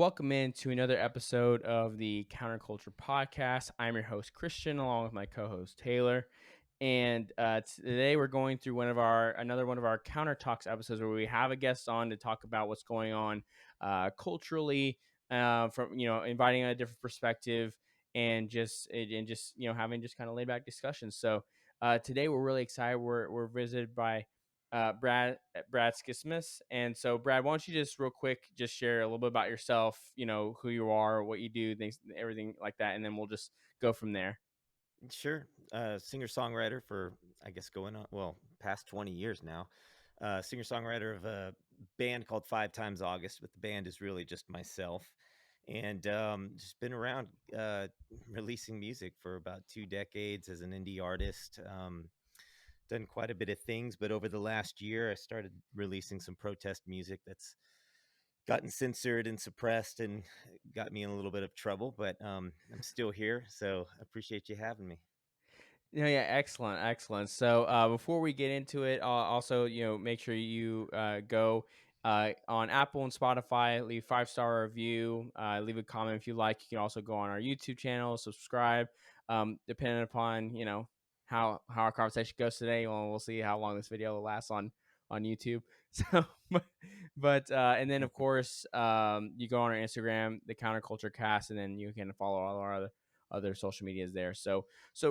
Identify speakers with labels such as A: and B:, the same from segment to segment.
A: welcome into another episode of the Counterculture Podcast. I'm your host, Christian, along with my co-host, Taylor. And today we're going through another one of our Counter Talks episodes where we have a guest on to talk about what's going on culturally, from inviting a different perspective and just having just kind of laid back discussions. So today we're really excited. We're visited by Brad Skistimas. And so, Brad, why don't you just real quick just share a little bit about yourself, who you are, what you do, things, everything like that, and then we'll just go from there.
B: Sure. Singer-songwriter for, I guess, going on, well, past 20 years now. Singer-songwriter of a band called Five Times August, but the band is really just myself. And just been around releasing music for about 2 decades as an indie artist. Done quite a bit of things, but over the last year, I started releasing some protest music that's gotten censored and suppressed and got me in a little bit of trouble, but I'm still here. So I appreciate you having me.
A: Yeah, excellent, excellent. So before we get into it, also make sure you go on Apple and Spotify, leave 5-star review, leave a comment if you like. You can also go on our YouTube channel, subscribe. Depending upon how our conversation goes today, well, we'll see how long this video will last on YouTube. So, and then of course you go on our Instagram, the Counterculture Cast, and then you can follow all our other social medias there. So,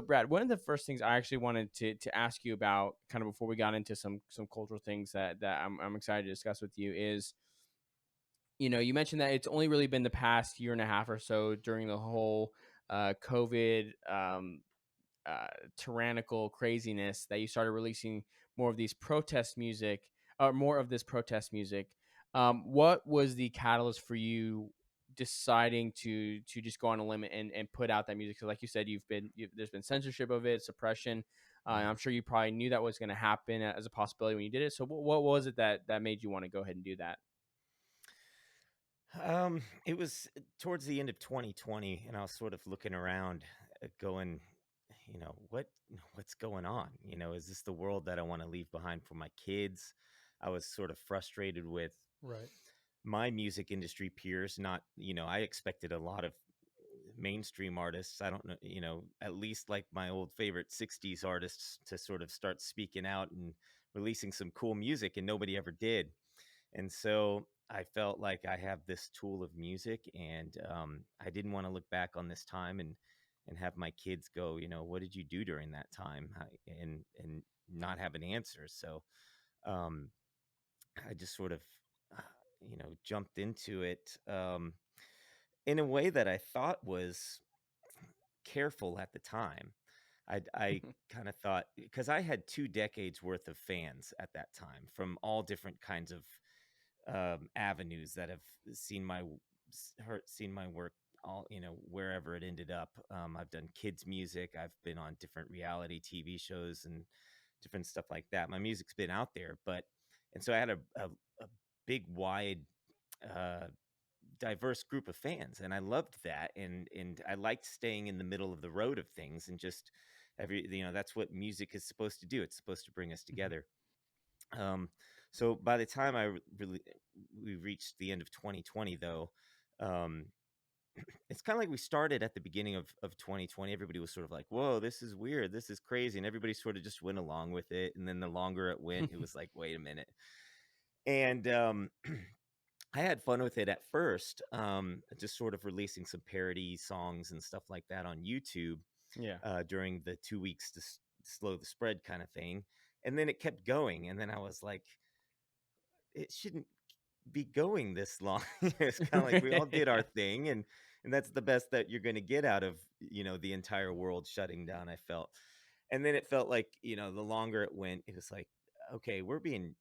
A: Brad, one of the first things I actually wanted to ask you about, kind of before we got into some cultural things that I'm excited to discuss with you, is you mentioned that it's only really been the past year and a half or so during the whole COVID tyrannical craziness that you started releasing more of these protest music, or more of this protest music. What was the catalyst for you deciding to just go on a limit and put out that music? Because, like you said, there's been censorship of it, suppression.
B: Mhm.
A: I'm sure you probably knew that was going to happen as a possibility when you did it. So, what was it that made you want to go ahead and do that?
B: It was towards the end of 2020, and I was sort of looking around, going, what's going on? Is this the world that I want to leave behind for my kids? I was sort of frustrated with
A: Right.
B: my music industry peers. Not, I expected a lot of mainstream artists. I don't know, at least like my old favorite 60s artists to sort of start speaking out and releasing some cool music, and nobody ever did. And so I felt like I have this tool of music, and I didn't want to look back on this time and have my kids go, what did you do during that time, and not have an answer. So um, I just sort of, uh, jumped into it in a way that I thought was careful at the time. I kind of thought, because I had 2 decades worth of fans at that time from all different kinds of avenues that have seen seen my work, all wherever it ended up. I've done kids music, I've been on different reality TV shows and different stuff like that. My music's been out there, but and so I had a big, wide, uh, diverse group of fans, and I loved that, and I liked staying in the middle of the road of things, and just that's what music is supposed to do. It's supposed to bring us
A: Mhm.
B: together. um, so by the time really we reached the end of 2020, though, um, it's kind of like we started at the beginning of 2020. Everybody was sort of like, "Whoa, this is weird. This is crazy," and everybody sort of just went along with it. And then the longer it went, it was like, "Wait a minute." And I had fun with it at first, just sort of releasing some parody songs and stuff like that on YouTube
A: Yeah.
B: during the 2 weeks to slow the spread kind of thing. And then it kept going, and then I was like, it shouldn't be going this long. It's kind of like we all did our
A: Yeah.
B: thing, and that's the best that you're going to get out of the entire world shutting down, I felt. And then it felt like, the longer it went, it was like, okay, we're being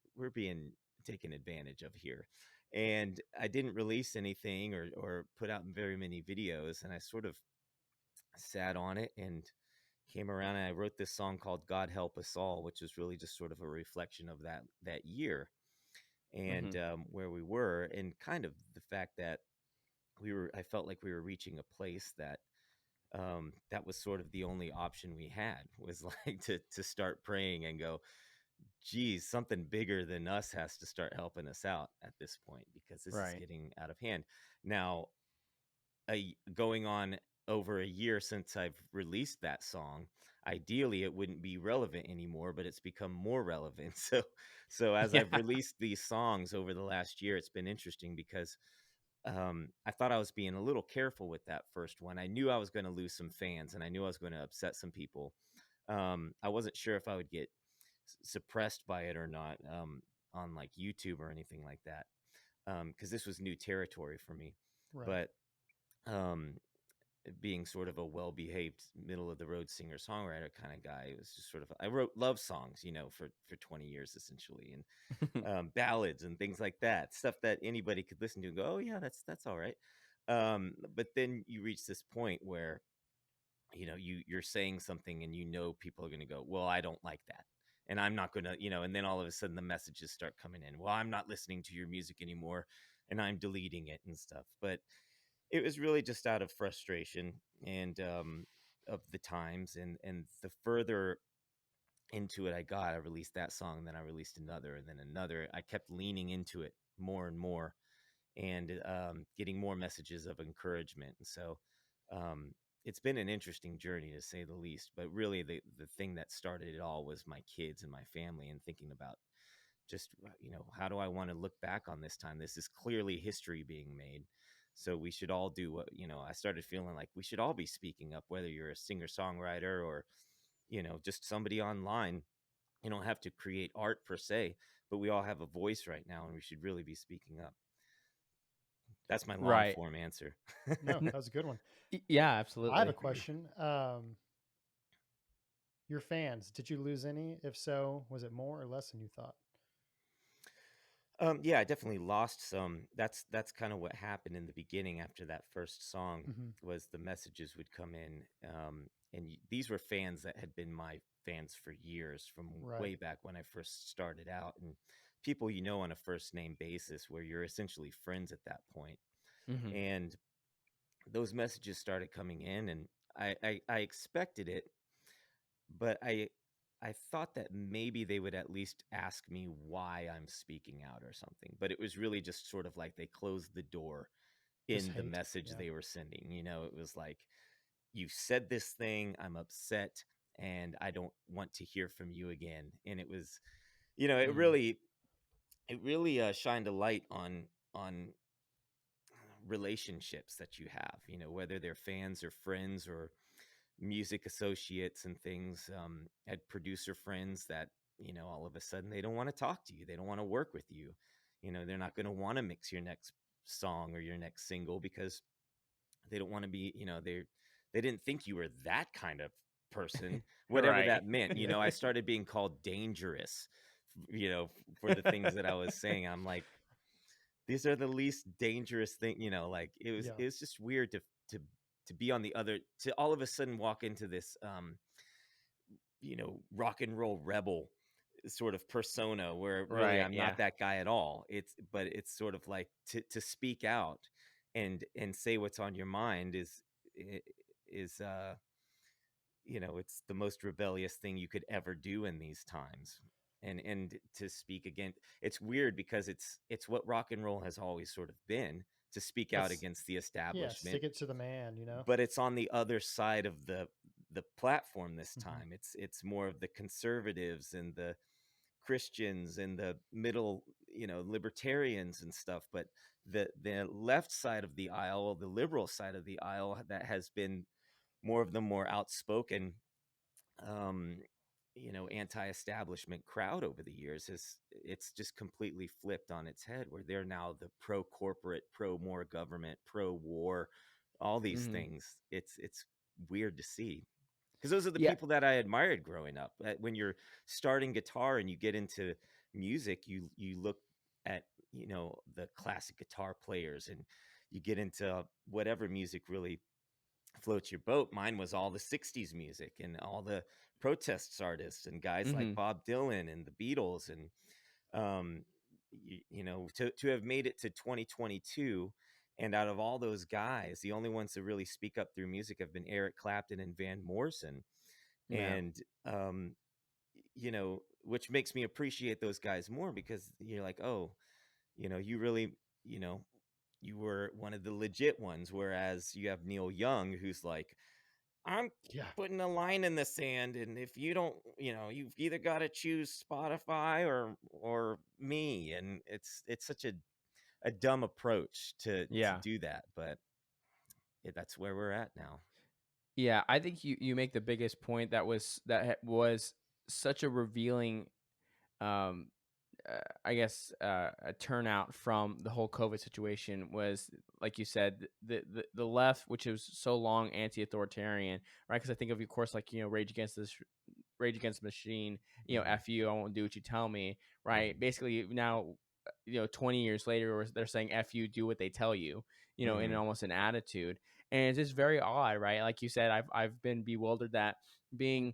B: taken advantage of here. And I didn't release anything or put out very many videos, and I sort of sat on it and came around, and I wrote this song called God Help Us All, which is really just sort of a reflection of that year, and
A: Hmm.
B: where we were, and kind of the fact that I felt like we were reaching a place that that was sort of the only option we had, was like to start praying and go, geez, something bigger than us has to start helping us out at this point because this is
A: Right.
B: getting out of hand. Now, going on over a year since I've released that song, ideally it wouldn't be relevant anymore, but it's become more relevant. So as
A: Yeah.
B: I've released these songs over the last year, it's been interesting because I thought I was being a little careful with that first one. I knew I was going to lose some fans, and I knew I was going to upset some people. I wasn't sure if I would get suppressed by it or not, on like YouTube or anything like that, because this was new territory for me.
C: Right.
B: But um, being sort of a well-behaved middle of the road singer songwriter kind of guy, it was just sort of, I wrote love songs, for 20 years essentially, and ballads and things like that, stuff that anybody could listen to and go, oh yeah, that's all right. But then you reach this point where you're saying something and people are going to go, well, I don't like that, and I'm not going to, and then all of a sudden the messages start coming in, well, I'm not listening to your music anymore, and I'm deleting it and stuff. But it was really just out of frustration and of the times, and the further into it I released that song, then I released another, and then another. I kept leaning into it more and more, and getting more messages of encouragement. And so um, it's been an interesting journey, to say the least. But really, the thing that started it all was my kids and my family, and thinking about just, how do I want to look back on this time? This is clearly history being made. So we should all do what, I started feeling like we should all be speaking up, whether you're a singer songwriter or, just somebody online. You don't have to create art per se, but we all have a voice right now, and we should really be speaking up. That's my long
A: Right.
B: form answer.
C: No,
A: N-
C: that was a good one.
A: Yeah,
C: I have a
A: absolutely.
C: question. Your fans, did you lose any? If so, was it more or less than you thought?
B: Yeah, I definitely lost some. That's kind of what happened in the beginning after that first song,
C: Hmm.
B: was the messages would come in, and these were fans that had been my fans for years, from
C: Right.
B: way back when I first started out, and people on a first name basis, where you're essentially friends at that point.
A: Hmm.
B: And those messages started coming in, and I expected it, but I thought that maybe they would at least ask me why I'm speaking out or something. But it was really just sort of like they closed the door
C: Just
B: in the
C: hate.
B: message
C: Yeah.
B: they were sending. It was like, you said this thing, I'm upset, and I don't want to hear from you again. And it was,
A: Hmm.
B: it really shined a light on relationships that you have, whether they're fans or friends or music associates and things. Had producer friends that, all of a sudden they don't want to talk to you, they don't want to work with you. They're not going to want to mix your next song or your next single, because they don't want to be, they didn't think you were that kind of person, whatever
A: Right.
B: that meant. I started being called dangerous, for the things that I was saying. I'm like, these are the least dangerous thing, like
C: Yeah.
B: it was just weird to to be on the other, to all of a sudden walk into this rock and roll rebel sort of persona, where really
A: Right.
B: I'm
A: Yeah.
B: not that guy at all. But it's sort of like to speak out and say what's on your mind is it's the most rebellious thing you could ever do in these times. And to speak again, it's weird because it's what rock and roll has always sort of been, to speak out
C: Let's,
B: against the
C: yeah,
B: establishment.
C: stick it to the man.
B: But it's on the other side of the platform this
C: Hmm.
B: time. It's more of the conservatives and the Christians and the middle, libertarians and stuff. But the left side of the aisle, the liberal side of the aisle, that has been more of the more outspoken, um, anti-establishment crowd over the years, is it's just completely flipped on its head, where they're now the pro-corporate, pro more government, pro-war, all these
A: Hmm.
B: things. It's weird to see, because those are the
A: Yeah.
B: people that I admired growing up. When you're starting guitar and you get into music, you look at, the classic guitar players, and you get into whatever music really floats your boat. Mine was all the 60s music and all the protests artists and guys like
A: Hmm.
B: Bob Dylan and the Beatles. And to have made it to 2022, and out of all those guys, the only ones to really speak up through music have been Eric Clapton and Van Morrison.
A: Yeah.
B: And um, which makes me appreciate those guys more because you're like, oh, you really, you know, you were one of the legit ones. Whereas you have Neil Young, who's like, I'm
C: Yeah.
B: putting a line in the sand, and if you don't, you've either got to choose Spotify or me, and it's such a dumb approach to
A: Yeah.
B: do that, but that's where we're at now.
A: Yeah, I think you make the biggest point was such a revealing, um, I guess, a turnout from the whole COVID situation was, like you said, the left, which was so long anti-authoritarian, right? Because I think of course, like, Rage Against the Machine,
B: Hmm.
A: F you, I won't do what you tell me, right?
B: Hmm.
A: Basically, now, 20 years later, they're saying F you, do what they tell you, in
B: Hmm.
A: almost an attitude. And it's just very odd, right? Like you said, I've been bewildered that being,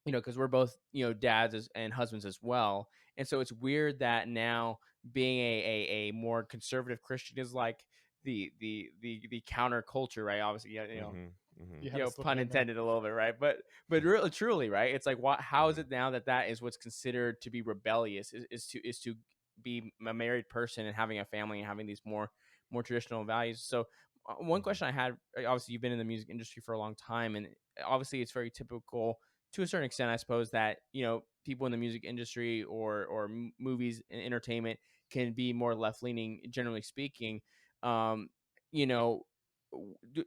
A: because we're both, dads and husbands as well. And so it's weird that now being a more conservative Christian is like the counterculture, right? Obviously, yeah,
B: Hmm. Hmm.
C: You had to slip it
A: pun
C: in there.
A: intended a little bit, right? But really, truly, right? It's like, what? How is
B: Hmm.
A: it now that is what's considered to be rebellious? Is to be a married person and having a family and having these more traditional values. So, one
B: Hmm.
A: question I had, obviously, you've been in the music industry for a long time, and obviously, it's very typical to a certain extent, I suppose, that people in the music industry or movies and entertainment can be more left leaning, generally speaking. Um, you know,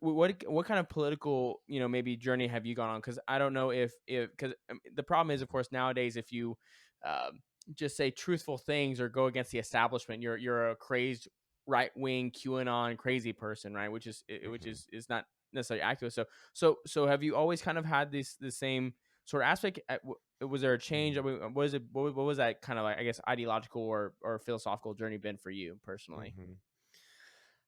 A: what kind of political, maybe journey have you gone on? Because I don't know if because the problem is, of course, nowadays, if you um, just say truthful things or go against the establishment, you're a crazed right wing QAnon crazy person, right? Which
B: Hmm.
A: is not necessarily accurate. So have you always kind of had the same sort of aspect? Was there a change? I
B: Hmm.
A: mean, what is it? What was that kind of, like, I guess, ideological or philosophical journey been for you personally?
B: Hmm.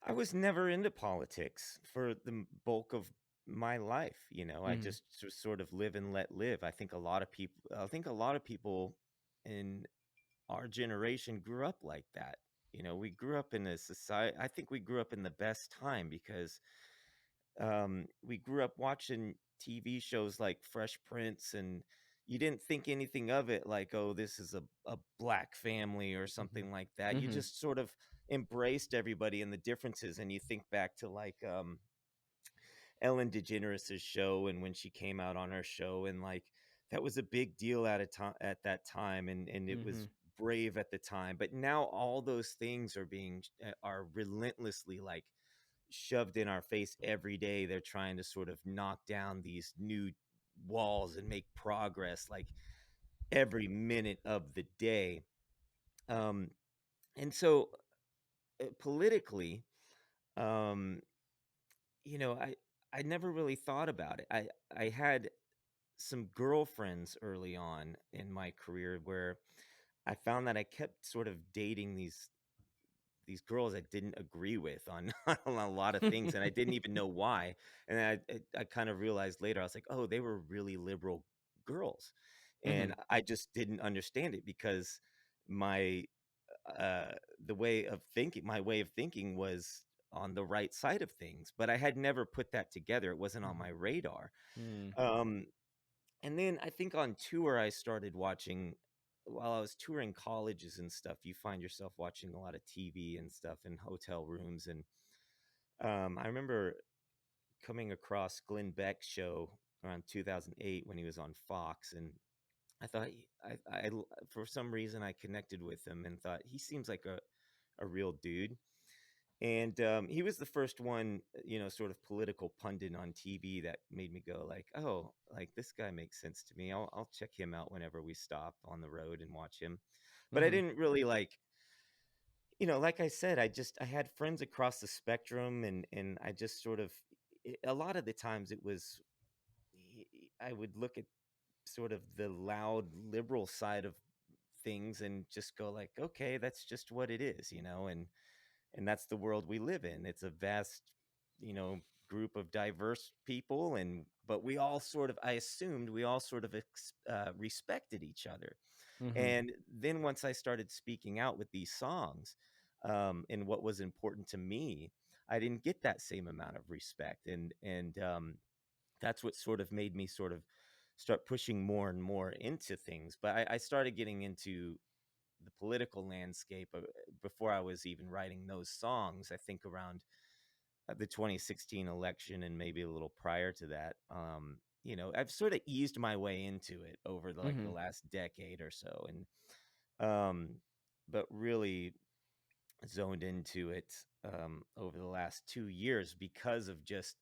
B: I was never into politics for the bulk of my life. I
A: Hmm.
B: just sort of live and let live. I think a lot of people in our generation grew up like that. We grew up in a society. I think we grew up in the best time because we grew up watching TV shows like Fresh Prince, and you didn't think anything of it like, oh, this is a black family or
C: Hmm.
B: something like that. You
A: Hmm.
B: just sort of embraced everybody and the differences. And you think back to like Ellen DeGeneres' show, and when she came out on her show, and like that was a big deal at that time, and it
A: Hmm.
B: was brave at the time. But now all those things are relentlessly like shoved in our face every day. They're trying to sort of knock down these new walls and make progress like every minute of the day. Um, and so politically, um, you know, I I never really thought about it. I had some girlfriends early on in my career where I found that I kept sort of dating these girls I didn't agree with on on a lot of things, and I didn't even know why. And I kind of realized later, I was like, oh, they were really liberal girls, and
A: Hmm.
B: I just didn't understand it because my uh my way of thinking was on the right side of things, but I had never put that together. It wasn't on my
C: Hmm.
B: radar.
A: Hmm.
B: Um, and then I think on tour, I started watching while I was touring colleges and stuff. You find yourself watching a lot of TV and stuff in hotel rooms. And I remember coming across Glenn Beck's show around 2008 when he was on Fox. And I thought, for some reason, I connected with him and thought he seems like a real dude. And he was the first one, sort of political pundit on TV that made me go like, oh, like this guy makes sense to me. I'll check him out whenever we stop on the road and watch him. But I
A: Hmm.
B: didn't really like, like I said, I had friends across the spectrum, and I just sort of a lot of the times it was I would look at sort of the loud liberal side of things and just go like, okay, that's just what it is, and that's the world we live in. It's a vast, you know, group of diverse people, and but we all sort of, I assumed we all sort of respected each other.
A: Hmm.
B: And then once I started speaking out with these songs, and what was important to me, I didn't get that same amount of respect, and that's what sort of made me sort of start pushing more and more into things. But I started getting into the political landscape before I was even writing those songs. I think around the 2016 election and maybe a little prior to that. I've sort of eased my way into it over like the
A: Mm-hmm.
B: last decade or so, and but really zoned into it over the last 2 years because of just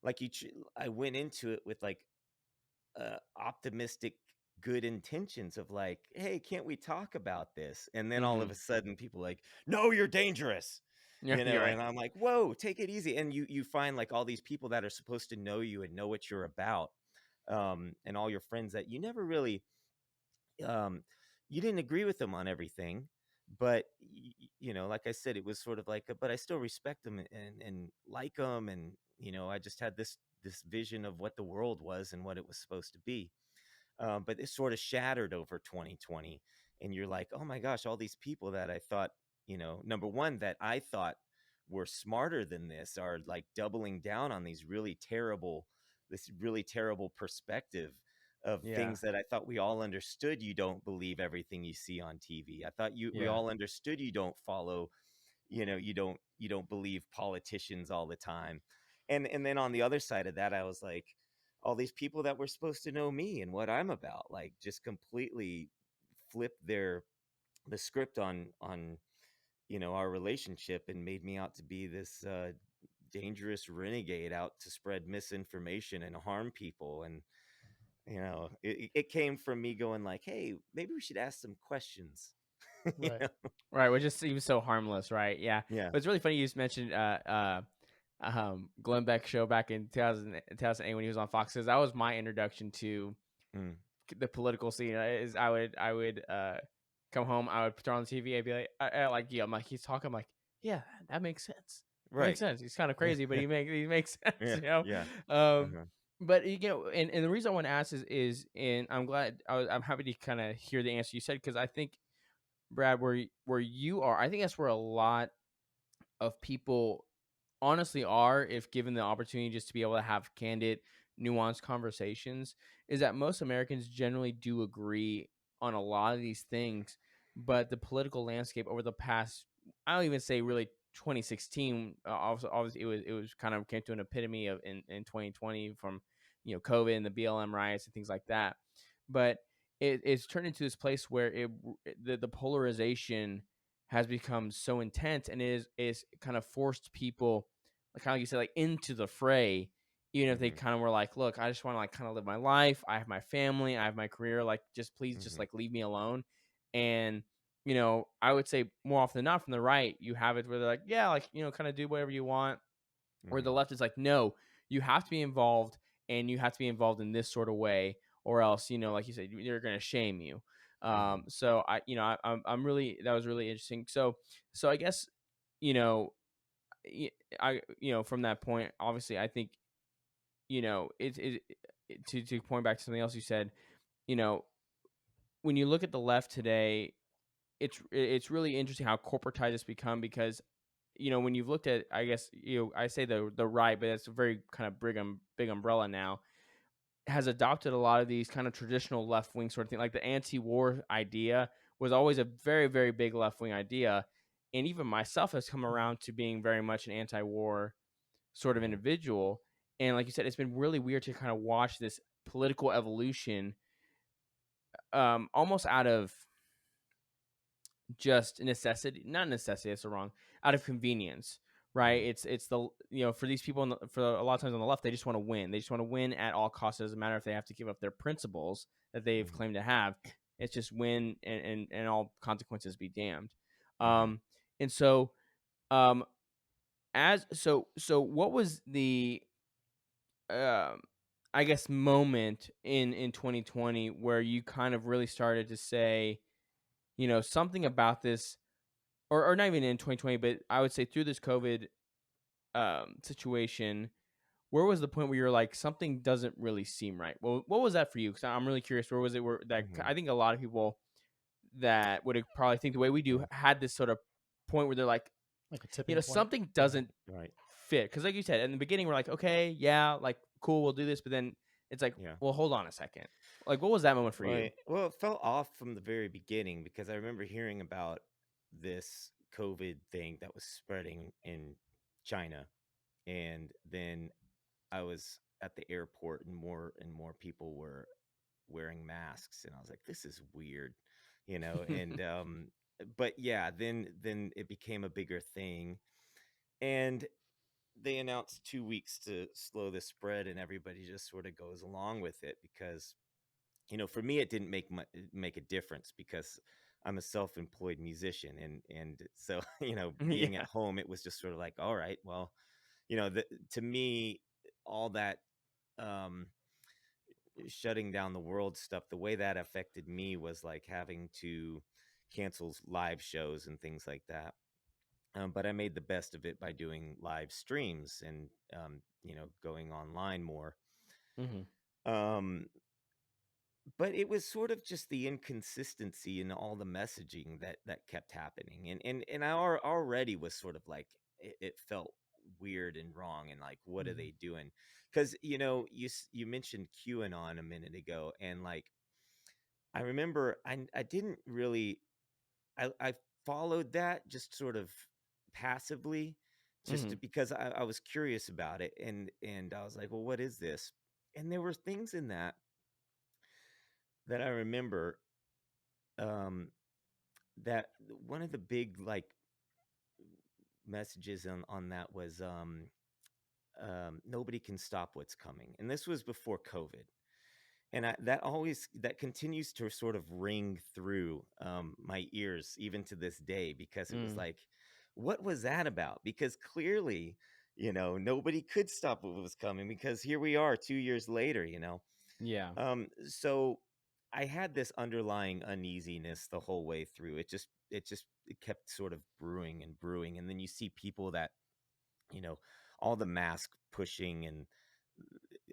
B: like I went into it with like optimistic good intentions of like, hey, can't we talk about this? And then all
A: Mm-hmm.
B: of a sudden people like, no, you're dangerous.
A: You're right.
B: And I'm like, whoa, take it easy. And you find like all these people that are supposed to know you and know what you're about, and all your friends that you never really um you didn't agree with them on everything, but like I said, it was sort of like but I still respect them and like them, and I just had this vision of what the world was and what it was supposed to be. But it's sort of shattered over 2020, and you're like, oh my gosh, all these people that I thought, number one, that I thought were smarter than this are like doubling down on this really terrible perspective of
A: Yeah.
B: things that I thought we all understood. You don't believe everything you see on TV. I thought we
A: Yeah.
B: all understood you don't follow, you don't believe politicians all the time. And then on the other side of that, I was like, all these people that were supposed to know me and what I'm about, like just completely flipped the script on our relationship and made me out to be this dangerous renegade out to spread misinformation and harm people. And it came from me going like, hey, maybe we should ask some questions. you
C: Right.
B: know?
A: Right, which just seems so harmless, right? Yeah,
B: Yeah.
A: but it's really funny you just mentioned Glenn Beck's show back in 2008 when he was on Fox. 'Cause that was my introduction to
B: Mm.
A: the political scene. Is I would come home, I would turn on the TV, I'd be like, like yeah, I'm like he's talking, I'm like yeah, that makes sense. That makes
B: Right.
A: sense. He's kind of crazy, but he makes sense,
B: Yeah.
A: you know.
B: Yeah.
A: Um,
B: Uh-huh.
A: but and the reason I want to ask is and I'm glad I'm happy to kind of hear the answer you said because I think Brad, where you are, I think that's where a lot of people honestly are, if given the opportunity just to be able to have candid, nuanced conversations, is that most Americans generally do agree on a lot of these things, but the political landscape over the past, I don't even say really 2016. Obviously, it was kind of came to an epitome of in 2020 from COVID and the BLM riots and things like that, but it's turned into this place where the polarization has become so intense and is kind of forced people like how you said like into the fray, even if they
B: Mm-hmm.
A: kind of were like, look, I just want to like kind of live my life, I have my family, I have my career, like just please just
B: Mm-hmm.
A: like leave me alone. And I would say more often than not from the right you have it where they're like, yeah, like kind of do whatever you want, where
B: Mm-hmm.
A: the left is like, no, you have to be involved and you have to be involved in this sort of way, or else, like you said, they're going to shame you.
B: Mm-hmm.
A: So I'm really, that was really interesting. So I guess, you know, from that point, obviously, I think, to point back to something else you said, you know, when you look at the left today, it's really interesting how corporatized it's become because when you've looked at, I guess, I say the right, but it's a very kind of big umbrella now, has adopted a lot of these kind of traditional left wing sort of thing. Like the anti-war idea was always a very, very big left wing idea. And even myself has come around to being very much an anti-war sort of
B: Mm-hmm.
A: individual. And like you said, it's been really weird to kind of watch this political evolution, almost out of just necessity, not necessity, that's the wrong, out of convenience, right?
B: Mm-hmm.
A: It's the, for these people for a lot of times on the left, they just want to win. They just want to win at all costs. It doesn't matter if they have to give up their principles that they've
B: Mm-hmm.
A: claimed to have. It's just win, and all consequences be damned.
B: Mm-hmm.
A: And so, um, so what was the, um, I guess, moment in 2020 where you kind of really started to say, something about this, or not even in 2020, but I would say through this COVID situation, where was the point where you're like, something doesn't really seem right? Well, what was that for you? Because I'm really curious. Where was it? Where that
B: Mm-hmm.
A: I think a lot of people that would probably think the way we do
B: Yeah.
A: had this sort of point where they're like,
C: Like a tipping point.
A: something
C: Yeah.
A: doesn't
B: Right.
A: fit. Because like you said in the beginning, we're like, okay, yeah, like cool, we'll do this, but then It's like,
B: Yeah.
A: well, hold on a second. Like, what was that moment for you?
B: Right. Well, it fell off from the very beginning because I remember hearing about this COVID thing that was spreading in China. And then I was at the airport and more people were wearing masks. And I was like, this is weird, you know? And, but yeah, then it became a bigger thing. And they announced 2 weeks to slow the spread, and everybody just sort of goes along with it because for me, it didn't make a difference because I'm a self-employed musician, and so being at
A: Yeah.
B: home, it was just sort of like, all right, well, to me, all that um, shutting down the world stuff, the way that affected me was like having to cancel live shows and things like that. But I made the best of it by doing live streams and going online more.
A: Hmm.
B: Um, but it was sort of just the inconsistency in all the messaging that kept happening, and I already was sort of like it felt weird and wrong, and like, what are
C: Mhm.
B: they doing? Because you mentioned QAnon a minute ago, and like I remember I didn't really I followed that just sort of passively,
A: Hmm.
B: because I was curious about it, and I was like, well, what is this? And there were things in that I remember, um, that one of the big like messages on that was, nobody can stop what's coming, and this was before COVID, and that continues to sort of ring through my ears even to this day because it was
A: Mm.
B: like, what was that about? Because clearly, nobody could stop what was coming because here we are 2 years later,
A: Yeah.
B: So I had this underlying uneasiness the whole way through. It kept sort of brewing and brewing. And then you see people that, you know, all the mask pushing and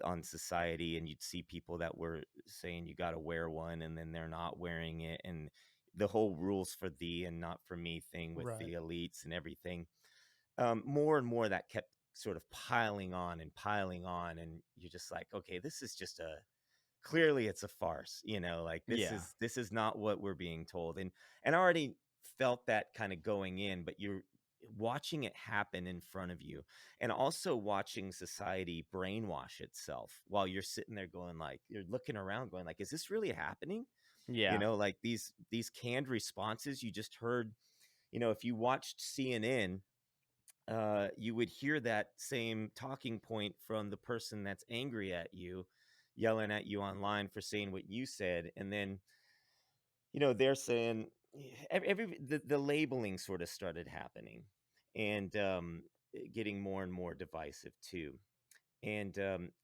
B: on society, and you'd see people that were saying you got to wear one and then they're not wearing it. And the whole rules for thee and not for me thing with
C: Right.
B: the elites and everything. More and more that kept sort of piling on and piling on. And you're just like, okay, this is just clearly it's a farce, like
A: Yeah.
B: this is not what we're being told. And I already felt that kind of going in, but you're watching it happen in front of you, and also watching society brainwash itself while you're sitting there going, like, you're looking around going like, is this really happening?
A: Yeah.
B: Like these canned responses you just heard. If you watched CNN, you would hear that same talking point from the person that's angry at you, yelling at you online for saying what you said. And then, they're saying the labeling sort of started happening, and getting more and more divisive too. And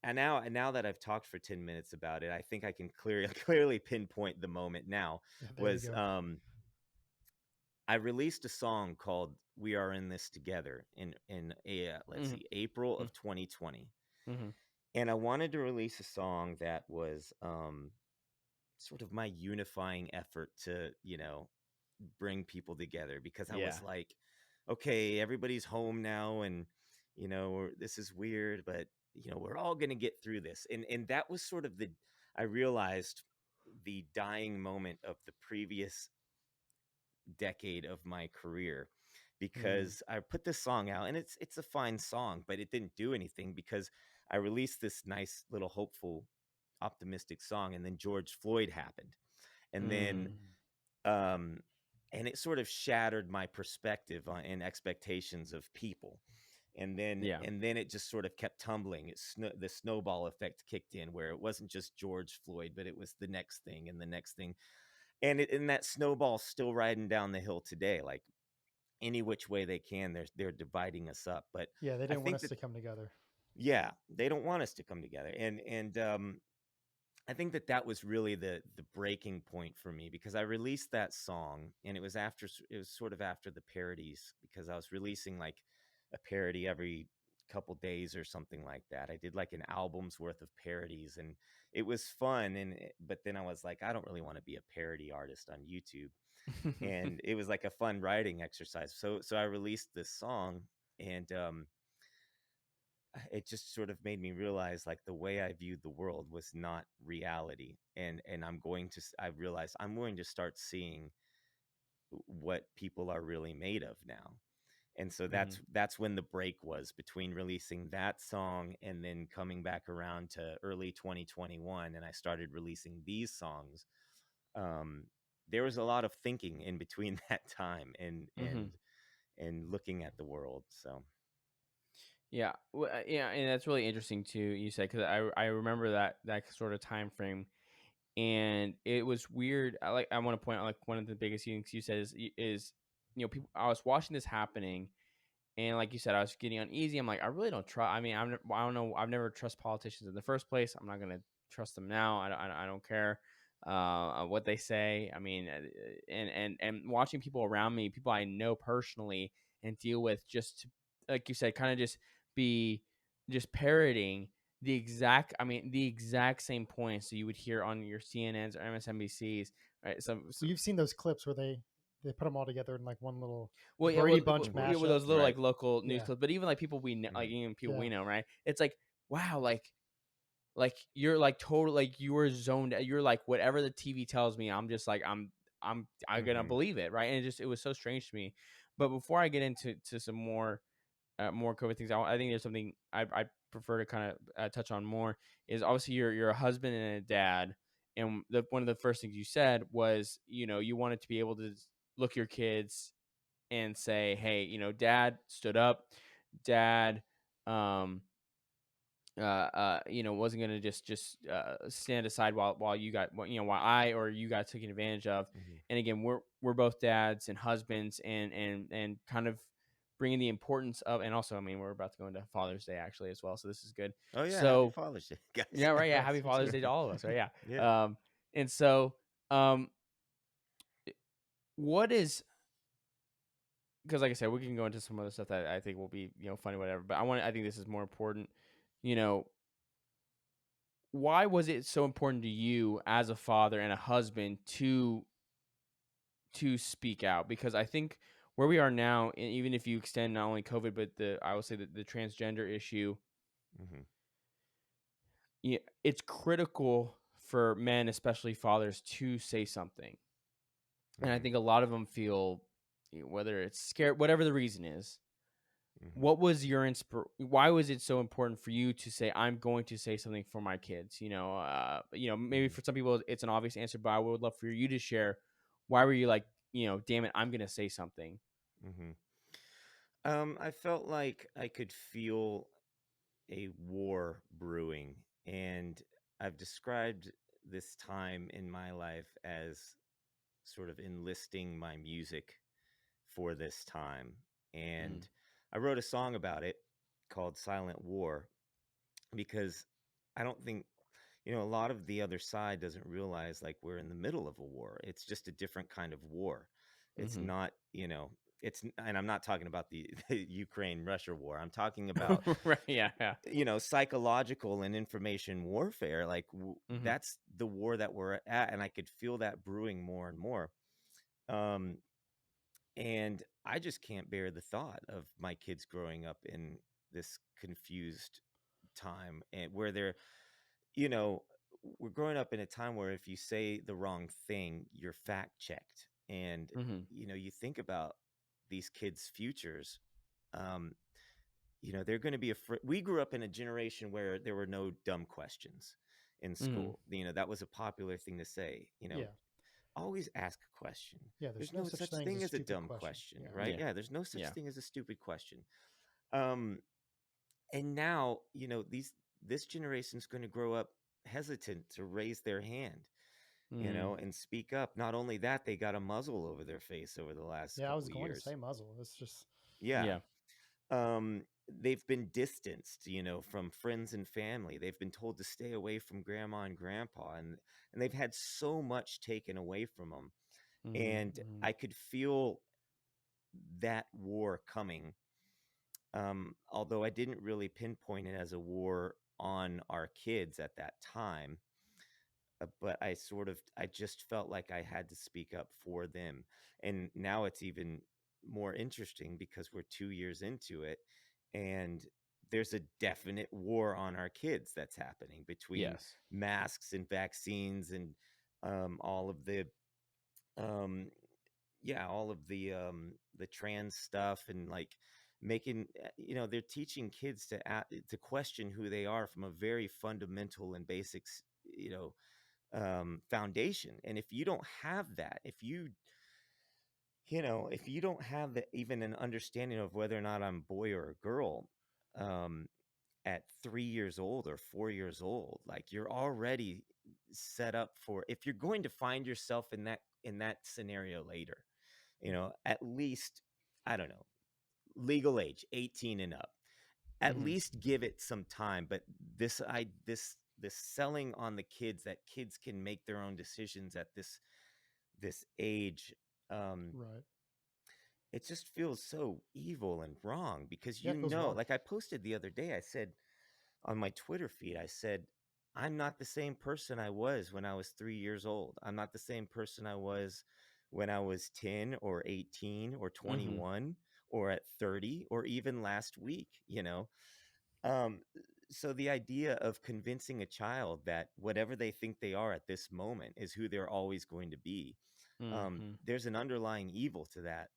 B: now that I've talked for 10 minutes about it, I think I can clearly pinpoint the moment now.
C: Yeah, there you
B: Was
C: go.
B: I released a song called "We Are in This Together" in let's
A: Hmm.
B: see, April of 2020,
A: Hmm.
B: and I wanted to release a song that was sort of my unifying effort to bring people together, because I
A: Yeah.
B: was like, okay, everybody's home now, and this is weird, but we're all gonna get through this, and that was sort of the I realized the dying moment of the previous decade of my career,
A: Mm.
B: because I put this song out, and it's a fine song, but it didn't do anything because I released this nice little hopeful, optimistic song, and then George Floyd happened, and then
A: Mm.
B: um and it sort of shattered my perspective on and expectations of people.
A: Yeah.
B: And then it just sort of kept tumbling. The snowball effect kicked in, where it wasn't just George Floyd, but it was the next thing and the next thing, and that snowball's still riding down the hill today. Like, any which way they can, they're dividing us up. But
C: Yeah, they
B: I
C: didn't want
B: think
C: us
B: that,
C: to come together.
B: yeah, they don't want us to come together, and I think that was really the breaking point for me, because I released that song, and it was sort of after the parodies, because I was releasing like a parody every couple days or something like that. I did like an album's worth of parodies, and it was fun. But then I was like, I don't really want to be a parody artist on YouTube, and it was like a fun writing exercise. So I released this song, and it just sort of made me realize like the way I viewed the world was not reality. And I realized I'm going to start seeing what people are really made of now. And so
A: Mhm.
B: that's when the break was between releasing that song and then coming back around to early 2021, and I started releasing these songs. um there was a lot of thinking in between that time,
A: Mhm.
B: and looking at the world. So
A: Yeah. Yeah, and that's really interesting too. You said because I remember that sort of time frame, and it was weird. I want to point out like one of the biggest things you said is people. I was watching this happening, and like you said, I was getting uneasy. I'm like, I really don't trust. I mean, I don't know. I've never trust politicians in the first place. I'm not gonna trust them now. I don't care what they say. I mean, and watching people around me, people I know personally and deal with, like you said, kind of just be just parroting the exact same points that you would hear on your CNNs or MSNBCs, right?
C: Well, you've seen those clips where they put them all together in like one little
A: Well, yeah,
C: Brady
A: well,
C: Bunch
B: mhm,
A: yeah, with
C: mashup.
A: those little like
B: right.
A: local news
C: Yeah,
A: clips, but even like people we know, like
B: Mhm,
A: even people
C: yeah.
A: we know, right? It's like, wow, like you're like total, like you were zoned. You're like whatever the TV tells me, I'm just like I'm gonna
B: mhm,
A: believe it, right? And it was so strange to me. But before I get into some more COVID things, I think there's something I prefer to kind of touch on more is obviously you're a husband and a dad, and one of the first things you said was you wanted to be able to look your kids and say, "Hey, Dad stood up. Dad, um, wasn't gonna just stand aside while you got, while I or you got taken advantage of."
B: mhm.
A: And again, we're both dads and husbands, and kind of bringing the importance of, and also, I mean, we're about to go into Father's Day actually as well, so this is good.
B: Oh yeah, happy
A: So
B: Father's Day, guys.
A: yeah, right, yeah,
C: Thanks.
A: happy
C: You
A: Father's
C: too.
A: Day to all of us, right? Yeah.
B: Yeah.
A: And so, um, what is because like I said, we can go into some other stuff that I think will be funny, whatever. But I think this is more important. You know, why was it so important to you as a father and a husband to speak out? Because I think where we are now, and even if you extend not only COVID but I would say that the transgender issue,
B: Mhm,
A: it's critical for men, especially fathers, to say something. And I
B: mhm,
A: think a lot of them feel whether it's scared, whatever the reason is.
B: mhm,
A: What was your why was it so important for you to say I'm going to say something for my kids? Maybe
B: mhm,
A: for some people it's an obvious answer, but I would love for you to share why were you like, damn it, I'm going to say something.
B: mhm. I felt like I could feel a war brewing, and I've described this time in my life as sort of enlisting my music for this time.
A: Mm,
B: And I wrote a song about it called Silent War because I don't think, a lot of the other side doesn't realize like we're in the middle of a war. It's just a different kind of war. It's
A: mhm.
B: not, and I'm not talking about the Ukraine Russia war. I'm talking about,
A: Right, yeah, yeah.
B: psychological and information warfare. Like
A: Mhm.
B: that's the war that we're at. And I could feel that brewing more and more. Um, and I just can't bear the thought of my kids growing up in this confused time and where you know, we're growing up in a time where if you say the wrong thing, you're fact checked. And,
A: Mhm.
B: you think about these kids' futures. Um, they're going to be afraid. We grew up in a generation where there were no dumb questions in
A: Mhm.
B: school. That was a popular thing to say.
C: Yeah,
B: Always ask a question.
C: yeah. There's
B: There's
C: no
B: no
C: such
B: such
C: thing as a
B: thing as a
C: stupid
B: dumb
C: question.
B: question,
C: Yeah,
B: right?
A: Yeah.
B: Yeah, there's no such
A: Yeah.
B: thing as a stupid question. Um, and now, this generation's going to grow up hesitant to raise their hand,
A: Mhm.
B: and speak up. Not only that, they got a muzzle over their face over the last
C: yeah. I
B: couple
C: was
B: of
C: going to
B: years.
C: say muzzle. It's just
B: Yeah.
A: Yeah.
B: They've been distanced, from friends and family. They've been told to stay away from grandma and grandpa, and they've had so much taken away from them.
A: Mhm.
B: And
A: Mhm.
B: I could feel that war coming. Although I didn't really pinpoint it as a war on our kids at that time, but I just felt like I had to speak up for them. And now it's even more interesting because we're 2 years into it, and there's a definite war on our kids that's happening between
A: Yes.
B: masks and vaccines and all of the um, yeah, all of the trans stuff and like making they're teaching kids to question who they are from a very fundamental and basics foundation. And if you don't have that, if you don't have even an understanding of whether or not I'm a boy or a girl, um, at 3 years old or 4 years old, like you're already set up for, if you're going to find yourself in that scenario later, at least, I don't know, legal age 18 and up, at
A: Hmm.
B: least give it some time. But this selling on the kids that kids can make their own decisions at this age, um
C: Right.
B: it just feels so evil and wrong because
C: Yeah, it feels wrong.
B: like I posted the other day, I said on my Twitter feed, I said, I'm not the same person I was when I was 3 years old. I'm not the same person I was when I was 10 or 18 or
A: Hmm.
B: 21 or at 30 or even last week, Um, so the idea of convincing a child that whatever they think they are at this moment is who they're always going to be,
A: Hmm.
B: there's an underlying evil to that.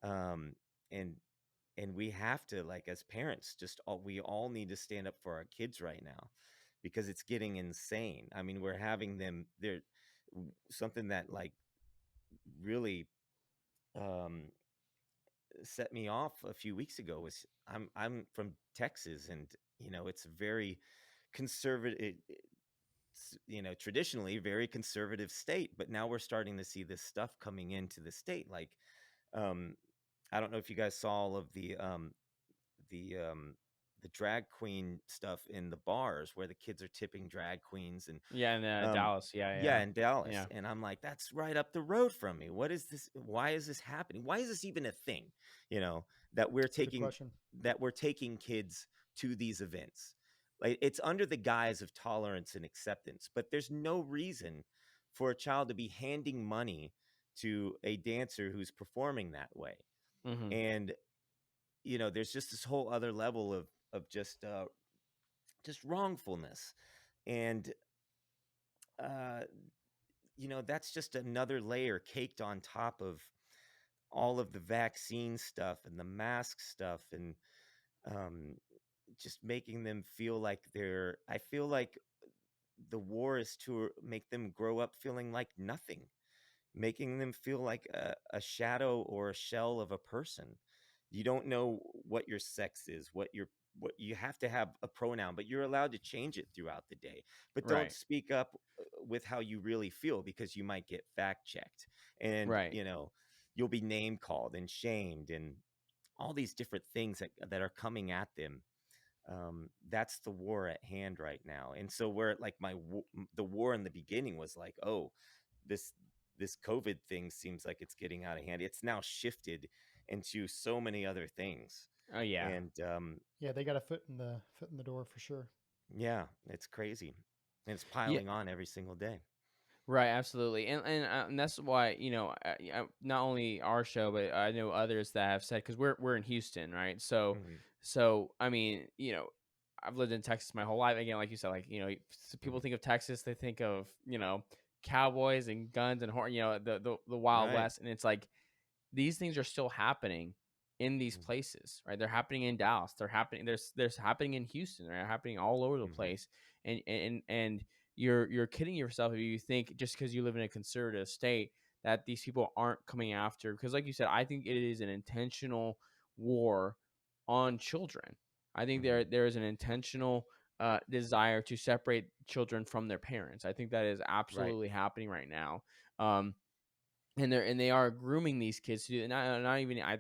B: Um, and we have to, like, as parents, we all need to stand up for our kids right now because it's getting insane. I mean, we're having them there. Something that like really um set me off a few weeks ago was, I'm from Texas, and it's a very conservative, traditionally very conservative state, but now we're starting to see this stuff coming into the state. Like, um I don't know if you guys saw all of the um the drag queen stuff in the bars where the kids are tipping drag queens. And
A: Yeah, in
B: um
A: Dallas. Yeah,
B: yeah,
A: yeah,
B: in Dallas.
A: yeah.
B: And I'm like, that's right up the road from me. What is this? Why is this happening? Why is this even a thing? you know that we're
C: Good
B: taking
C: question.
B: kids to these events. Like, it's under the guise of tolerance and acceptance, but there's no reason for a child to be handing money to a dancer who's performing that way.
A: Hmm.
B: And there's just this whole other level of just wrongfulness. And uh that's just another layer caked on top of all of the vaccine stuff and the mask stuff, and um just making them feel like I feel like the war is to make them grow up feeling like nothing, making them feel like a shadow or a shell of a person. You don't know what your sex is, what you have to have a pronoun, but you're allowed to change it throughout the day. But don't
A: Right.
B: speak up with how you really feel, because you might get fact checked, and
A: Right.
B: you'll be name called and shamed and all these different things that are coming at them. That's the war at hand right now. And so, where like the war in the beginning was like, oh, this this COVID thing seems like it's getting out of hand, it's now shifted into so many other things.
A: Oh yeah.
B: And
C: Yeah, they got a foot in the door for sure.
B: yeah, it's crazy, and it's
A: Yeah.
B: piling on every single day.
A: Right, absolutely, and that's why not only our show, but I know others that have said, because we're in Houston, right? So,
B: Hmm.
A: I mean, I've lived in Texas my whole life. Again, like you said, like people
B: Hmm.
A: think of Texas, they think of cowboys and guns and the Wild
B: Right.
A: West, and it's like these things are still happening in these
B: Hmm.
A: places, right? They're happening in Dallas. They're happening. There's happening in Houston. They're happening all over the
B: Hmm.
A: place. And you're kidding yourself if you think just because you live in a conservative state that these people aren't coming after. Because like you said, I think it is an intentional war on children. I think
B: Hmm.
A: there is an intentional desire to separate children from their parents. I think that is
B: Right.
A: absolutely happening right now. Um, and they are grooming these kids to do not even I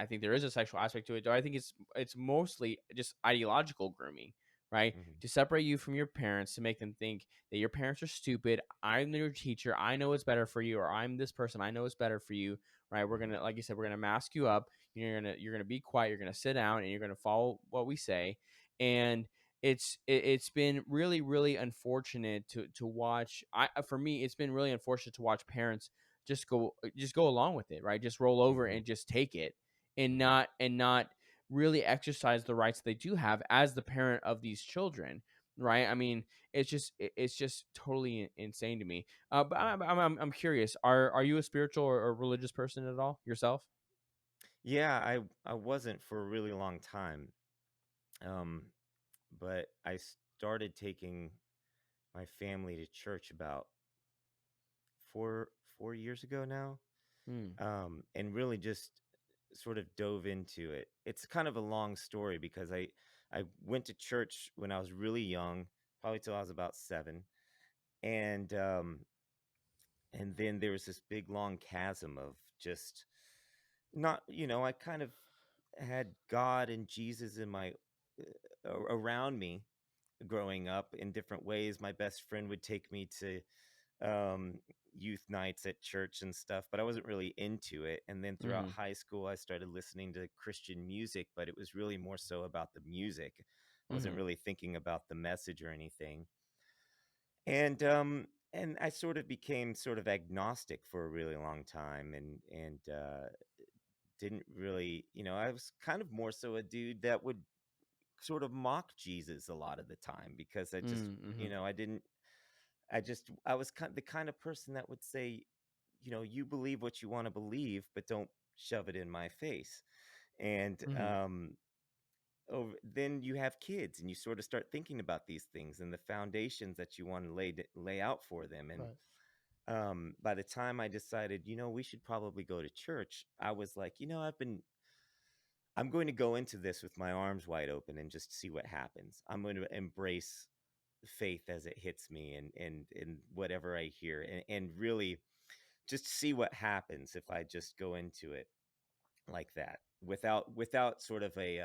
A: think there is a sexual aspect to it, though I think it's mostly just ideological grooming, right?
B: Hmm.
A: To separate you from your parents, to make them think that your parents are stupid. I'm your teacher, I know what's better for you, or I'm this person, I know what's better for you, right? We're
B: Hmm.
A: gonna, like you said, we're gonna mask you up. You're gonna be quiet, you're gonna sit down, and you're gonna follow what we say. And it's been really really unfortunate to watch. For me, it's been really unfortunate to watch parents just go along with it, right? Just roll over
B: Hmm.
A: and just take it, and
B: Hmm.
A: not really exercise the rights they do have as the parent of these children, right? I mean, it's just totally insane to me. But I'm curious. Are you a spiritual or religious person at all yourself?
B: Yeah, I wasn't for a really long time. Um, but I started taking my family to church about four years ago now.
A: Mm,
B: And really just sort of dove into it. It's kind of a long story because I went to church when I was really young, probably till I was about 7, and and then there was this big long chasm of just not, I kind of had God and Jesus in my around me growing up in different ways. My best friend would take me to um, youth nights at church and stuff, but I wasn't really into it. And then throughout
A: mhm,
B: high school, I started listening to Christian music, but it was really more so about the music. I wasn't
A: mhm,
B: really thinking about the message or anything. And I sort of became sort of agnostic for a really long time, and didn't really, I was kind of more so a dude that would sort of mock Jesus a lot of the time because
A: mm, mhm,
B: I didn't I was the kind of person that would say, you believe what you want to believe, but don't shove it in my face. And
A: mhm,
B: then you have kids, and you sort of start thinking about these things and the foundations that you want to lay out for them. And
C: Right.
B: by the time I decided, we should probably go to church, I was like, I'm going to go into this with my arms wide open and just see what happens. I'm going to embrace faith as it hits me, and whatever I hear, and really just see what happens if I just go into it like that, without sort of a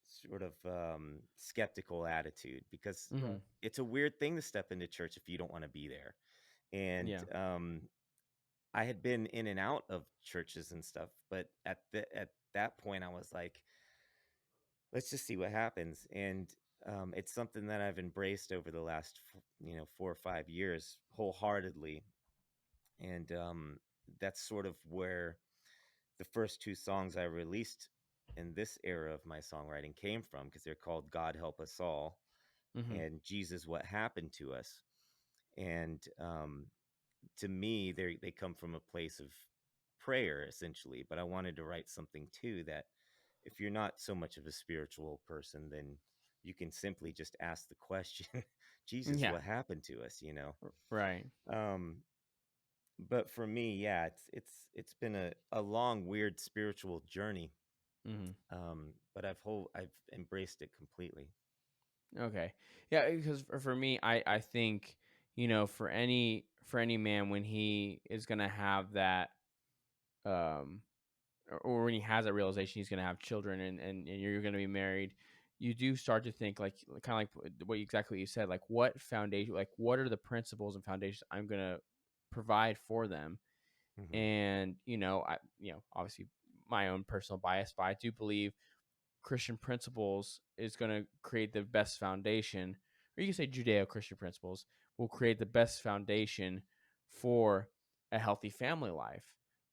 B: sort of skeptical attitude, because
A: mhm,
C: Right.
B: it's a weird thing to step into church if you don't want to be there. And
A: yeah,
B: I had been in and out of churches and stuff, but at that point I was like, let's just see what happens. And it's something that I've embraced over the last 4 or 5 years wholeheartedly. And that's sort of where the first two songs I released in this era of my songwriting came from, because they're called God Help Us All
A: mhm,
B: and Jesus What Happened to Us. And to me, they come from a place of prayer, essentially. But I wanted to write something too that, if you're not so much of a spiritual person, then you can simply just ask the question, Jesus,
A: yeah,
B: what happened to us?
A: right,
B: Um, but for me, yeah, it's been a long, weird spiritual journey.
A: mhm.
B: But I've embraced it completely.
A: Okay. Yeah, because for me, I think, for any man when he is gonna have that, um or when he has that realization he's gonna have children, and you're gonna be married, you do start to think like kind of like exactly what you said, like what foundation, like what are the principles and foundations I'm gonna provide for them.
B: Hmm.
A: And obviously my own personal bias, but I do believe Christian principles is going to create the best foundation, or you can say Judeo Christian principles will create the best foundation for a healthy family life,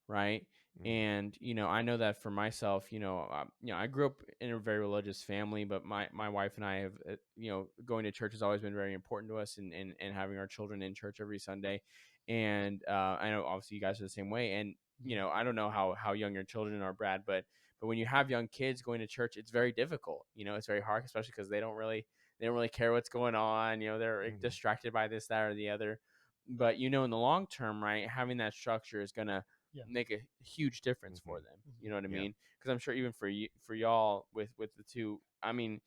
A: right?
B: Hmm.
A: And I know that for myself, I grew up in a very religious family, but my wife and I have, going to church has always been very important to us, and having our children in church every Sunday. And I know obviously you guys are the same way. And
C: Mhm.
A: I don't know how young your children are, Brad, but when you have young kids going to church, it's very difficult. It's very hard, especially because they don't really care what's going on. They're like,
B: Hmm.
A: distracted by this, that, or the other. But in the long term, right, having that structure is gonna
C: Yeah.
A: make a huge difference for
B: Hmm.
A: them.
C: Mhm.
A: You know what I
B: Yeah.
A: mean? Because I'm sure even for you, for y'all, with the two, I mean,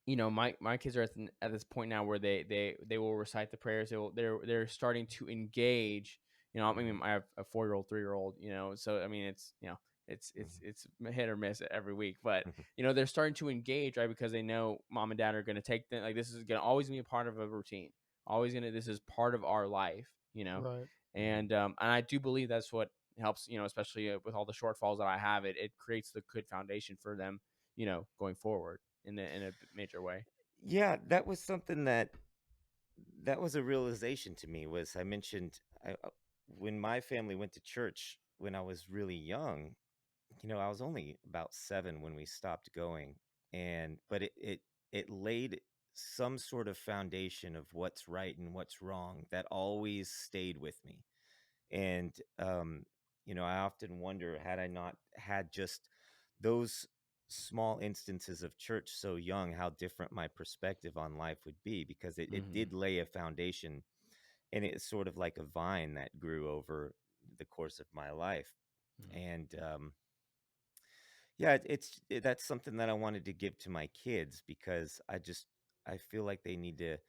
A: my kids are at this point now where they will recite the prayers. They're starting to engage. I
B: Hmm.
A: mean, I have a 4-year-old, 3-year-old. So I mean, it's
B: Hmm.
A: it's hit or miss every week, but
B: Hmm.
A: they're starting to engage, right, because they know mom and dad are going to take them. Like, this is gonna always be a part of a routine. Always gonna This is part of our life.
C: Right.
B: Hmm.
A: And I do believe that's what helps. Especially with all the shortfalls that I have, it creates the good foundation for them. Going forward in a major way.
B: Yeah, that was something that was a realization to me. Was I mentioned when my family went to church when I was really young, I was only about 7 when we stopped going, and but it laid some sort of foundation of what's right and what's wrong that always stayed with me. And I often wonder, had I not had just those small instances of church so young, how different my perspective on life would be, because it
A: Mhm.
B: did lay a foundation, and it's sort of like a vine that grew over the course of my life.
A: Mhm.
B: And yeah, that's something that I wanted to give to my kids, because I feel like they need to,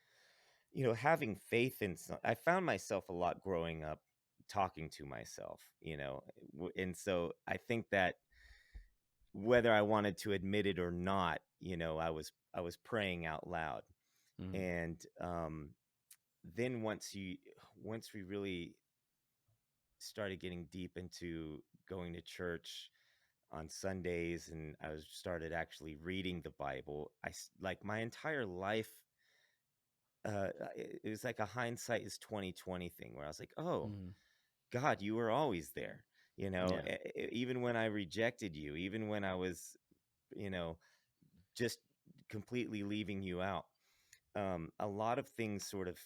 B: having faith in I found myself a lot growing up talking to myself, and so I think that whether I wanted to admit it or not, I was praying out loud.
A: Mhm.
B: And then once we really started getting deep into going to church on Sundays, and I was started actually reading the Bible, like my entire life, it was like a hindsight is 2020 thing, where I was like, oh,
A: Mhm.
B: God, you were always there.
A: Yeah.
B: Even when I rejected you, even when I was, you know, just completely leaving you out. A lot of things sort of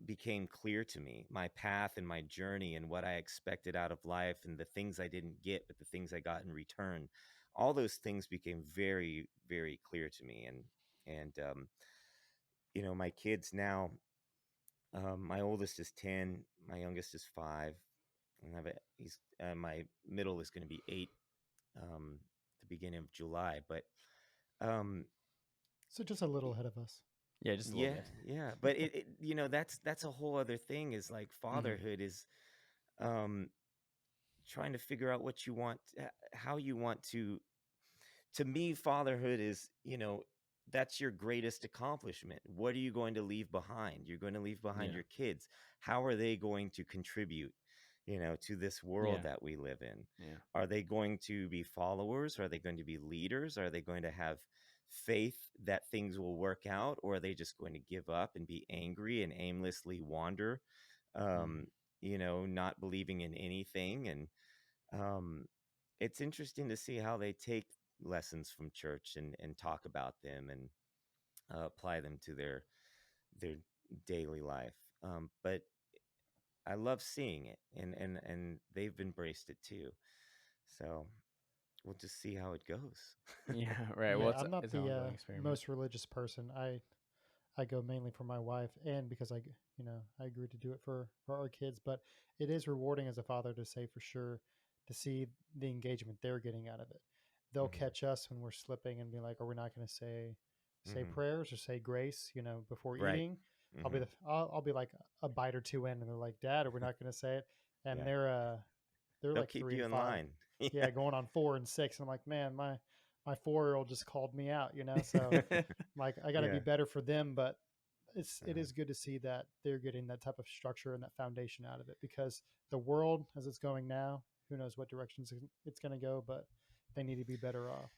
B: became clear to me, my path and my journey and what I expected out of life, and the things I didn't get, but the things I got in return. All those things became very, very clear to me. And my kids now, my oldest is 10, my youngest is 5, and my middle is going to be 8, the beginning of July. But um,
C: So just a little ahead of us.
A: Yeah, just a little
B: yeah,
A: bit.
B: yeah. But that's a whole other thing, is like
A: Mhm.
B: fatherhood is um trying to figure out what you want, how you want to me, fatherhood is, that's your greatest accomplishment. What are you going to leave behind? You're going to leave behind
A: Yeah.
B: your kids. How are they going to contribute, to this world
A: Yeah.
B: that we live in?
A: Yeah.
B: Are they going to be followers? Are they going to be leaders? Are they going to have faith that things will work out? Or are they just going to give up and be angry and aimlessly wander,
A: Mhm.
B: um, not believing in anything? And um, it's interesting to see how they take lessons from church, and talk about them, and apply them to their daily life. But I love seeing it, and they've embraced it too. So we'll just see how it goes.
A: Yeah, right. Well,
C: Yeah, I'm not
A: it's an
C: the
A: ongoing experiment.
C: most religious person. I go mainly for my wife, and because I agreed to do it for our kids. But it is rewarding as a father to say for sure, to see the engagement they're getting out of it. They'll
B: Hmm.
C: catch us when we're slipping and be like, "Are we not going to say
B: Hmm.
C: prayers or say grace? Before
B: Right.
C: eating."
B: Hmm.
C: I'll be like a bite or two in, and they're like, "Dad, are we not going to say it?" And
B: Yeah.
C: they're
B: They'll
C: like
B: keep
C: three
B: you
C: and
B: in
C: five.
B: line.
C: Yeah,
B: Yeah.
C: going on 4 and 6. And I'm like, man, my 4-year-old just called me out. So like I got to be
B: Yeah.
C: better for them, but it
B: Uh,
C: is good to see that they're getting that type of structure and that foundation out of it, because the world as it's going now, who knows what directions it's going to go, but they need to be better off.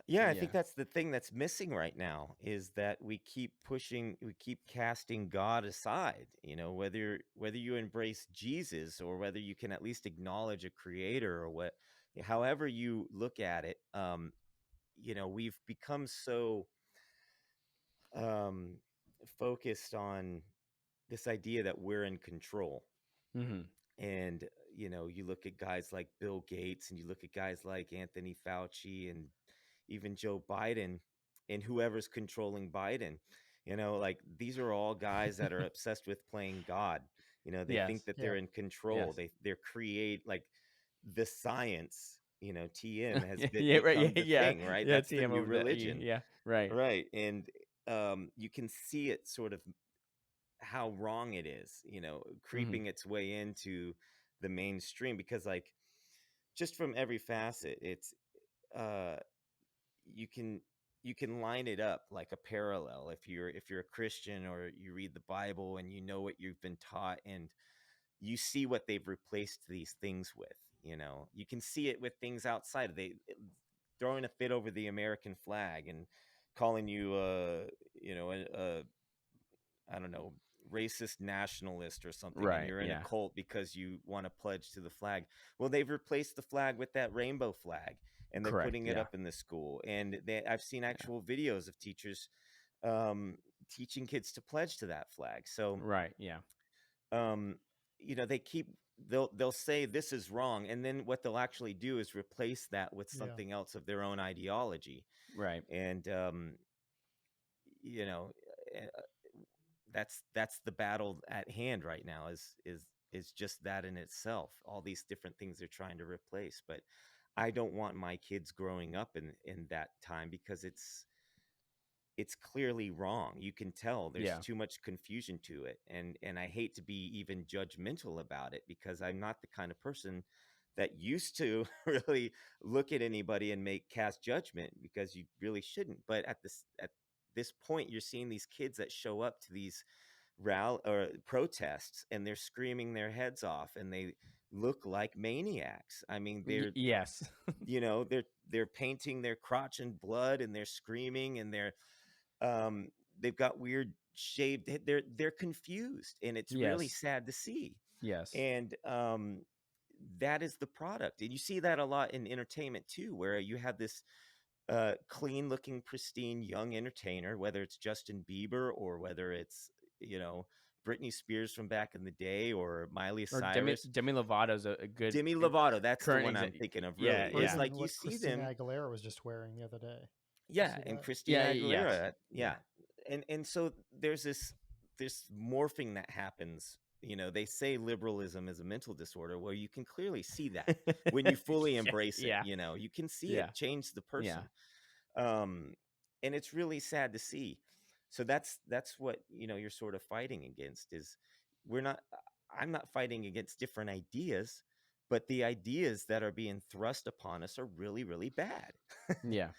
B: Yeah, I
A: Yeah.
B: think that's the thing that's missing right now, is that we keep casting God aside. Whether you embrace Jesus, or whether you can at least acknowledge a creator, or however you look at it. We've become so um, focused on this idea that we're in control.
A: Mhm.
B: And you look at guys like Bill Gates, and you look at guys like Anthony Fauci, and even Joe Biden, and whoever's controlling Biden. Like, these are all guys that are obsessed with playing God. They think
A: Yes.
B: that they're
C: Yeah.
B: in control.
A: Yes.
B: They're create, like, the science, TM has
A: Yeah, right. Yeah,
B: become the
A: yeah.
B: thing, right?
A: Yeah,
B: That's the
A: TM
B: new
A: over the
B: religion.
A: yeah, right.
B: Right. And you can see it sort of, how wrong it is,
A: Mhm.
B: creeping its way into the mainstream, because, like, just from every facet, it's uh you can you can line it up like a parallel, if you're a Christian, or you read the Bible and you know what you've been taught, and you see what they've replaced these things with. You can see it with things outside. Throwing a fit over the American flag, and calling you, I don't know, racist nationalist or something, and
A: Right.
B: you're in a
A: Yeah.
B: cult because you want to pledge to the flag. Well, they've replaced the flag with that rainbow flag, and they're
A: Correct.
B: putting it
A: Yeah.
B: up in the school. And I've seen
A: Yeah.
B: actual videos of teachers teaching kids to pledge to that flag. So
A: Right. Yeah.
B: um, they keep they'll say this is wrong, and then what they'll actually do is replace that with
C: Yeah.
B: something else of their own ideology.
A: Right.
B: And you know eh, that's the battle at hand right now, is just that in itself, all these different things they're trying to replace. But I don't want my kids growing up in that time, because it's clearly wrong. You can tell there's
A: Yeah.
B: too much confusion to it, and I hate to be even judgmental about it, because I'm not the kind of person that used to really look at anybody and make cast judgment, because you really shouldn't. But at this point, you're seeing these kids that show up to these or protests, and they're screaming their heads off, and they look like maniacs. I mean,
A: Yes.
B: they're painting their crotch in blood, and they're screaming, and um they've got weird shaved they're confused, and it's really
A: Yes.
B: sad to see.
A: Yes.
B: And that is the product, and you see that a lot in entertainment too, where you have this clean looking, pristine young entertainer, whether it's Justin Bieber, or whether it's you know Britney Spears from back in the day, or Miley
A: Or
B: Cyrus.
A: Demi Lovato's a good
B: Demi Lovato, that's the
A: current
B: one I'm
A: example.
B: thinking of,
A: Yeah.
B: really.
C: Or
B: It's
A: Yeah.
C: even
B: like you
C: what
B: see
C: Christina
B: them.
C: Aguilera was just wearing the other day. Did you
B: Yeah,
C: see
B: and
C: that?
B: Christina
A: Yeah. Yes.
B: Aguilera,
A: Yeah.
B: yeah. And so there's this morphing that happens. They say liberalism is a mental disorder. Well, you can clearly see that when you fully
A: Yeah.
B: embrace it.
A: Yeah.
B: You can see
A: Yeah.
B: it change the
A: Yeah.
B: person. Um, and it's really sad to see. So that's what you're sort of fighting against. Is we're not. I'm not fighting against different ideas, but the ideas that are being thrust upon us are really, really bad.
A: Yeah.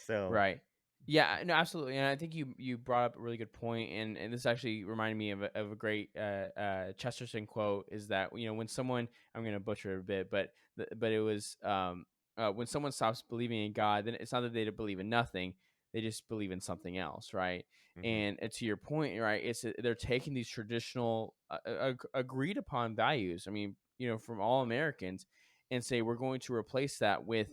B: So.
A: Right. Yeah, no, absolutely. And I think you brought up a really good point, and this actually reminded me of a great Chesterton quote. Is that when someone, I'm going to butcher it a bit, but it was when someone stops believing in God, then it's not that they don't believe in nothing, they just believe in something else, right?
B: Mhm,
A: And to your point, right, they're taking these traditional agreed upon values. I mean, from all Americans, and say we're going to replace that with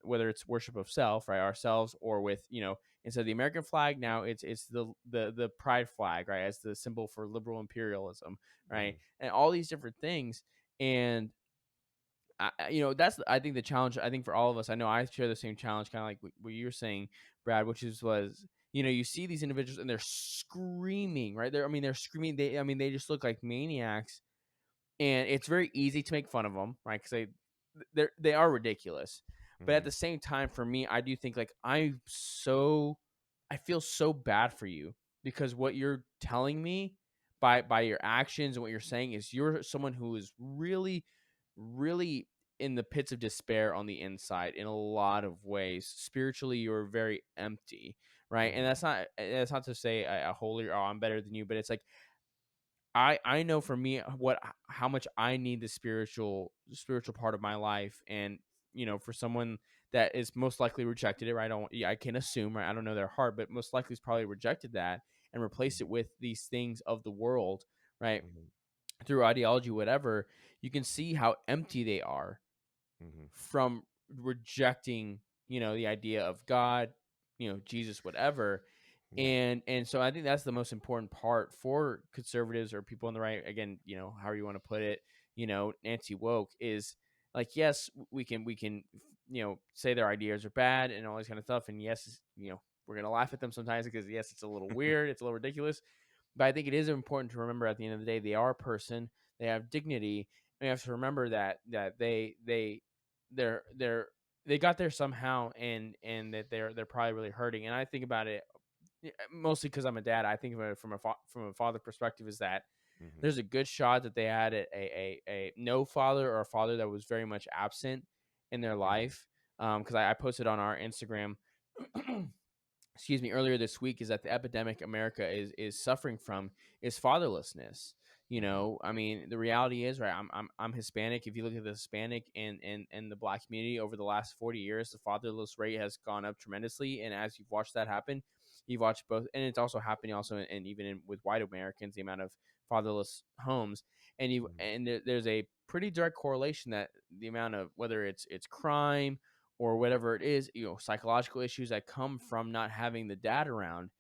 A: whether it's worship of self, right, ourselves, or with instead of the American flag, now it's the pride flag, right, as the symbol for liberal imperialism, right,
B: mhm,
A: and all these different things. And that's I think the challenge. I think for all of us, I know I share the same challenge, kind of like what you were saying, Brad, which was you see these individuals and they're screaming, right? They're screaming. They just look like maniacs, and it's very easy to make fun of them, right? Because they are ridiculous. But at
B: mhm,
A: the same time, for me, I do think like I feel so bad for you, because what you're telling me by your actions and what you're saying is you're someone who is really, really in the pits of despair on the inside in a lot of ways. Spiritually, you're very empty, right? And
B: mhm,
A: that's not to say a holy or I'm better than you, but it's like I know for me how much I need the spiritual part of my life. And for someone that is most likely rejected it, right? I can assume, right? I don't know their heart, but most likely is probably rejected that and replaced
B: mhm,
A: it with these things of the world, right?
B: mhm,
A: Through ideology, whatever. You can see how empty they are
B: mhm.
A: from rejecting the idea of God, Jesus, whatever.
B: Yeah.
A: And so I think that's the most important part for conservatives or people on the right, again, however you want to put it, anti woke, is like, yes, we can say their ideas are bad and all this kind of stuff, and yes, we're gonna laugh at them sometimes because yes, it's a little weird, it's a little ridiculous. But I think it is important to remember at the end of the day, they are a person, they have dignity, and you have to remember that they're they got there somehow, and that they're probably really hurting. And I think about it mostly because I'm a dad. I think of it from a father perspective, is that
B: Mhm,
A: there's a good shot that they had a no father, or a father that was very much absent in their
B: mhm,
A: life. Because I posted on our Instagram excuse me, earlier this week, is that the epidemic America is suffering from is fatherlessness.
B: mhm,
A: I mean, the reality is, right, I'm Hispanic. If you look at the Hispanic and the Black community over the last 40 years, the fatherless rate has gone up tremendously. And as you've watched that happen, you've watched both, and it's also happening also, and even with white Americans, the amount of fatherless homes, and
B: Mhm.
A: there's a pretty direct correlation that the amount of, whether it's crime or whatever it is, psychological issues that come from not having the dad around,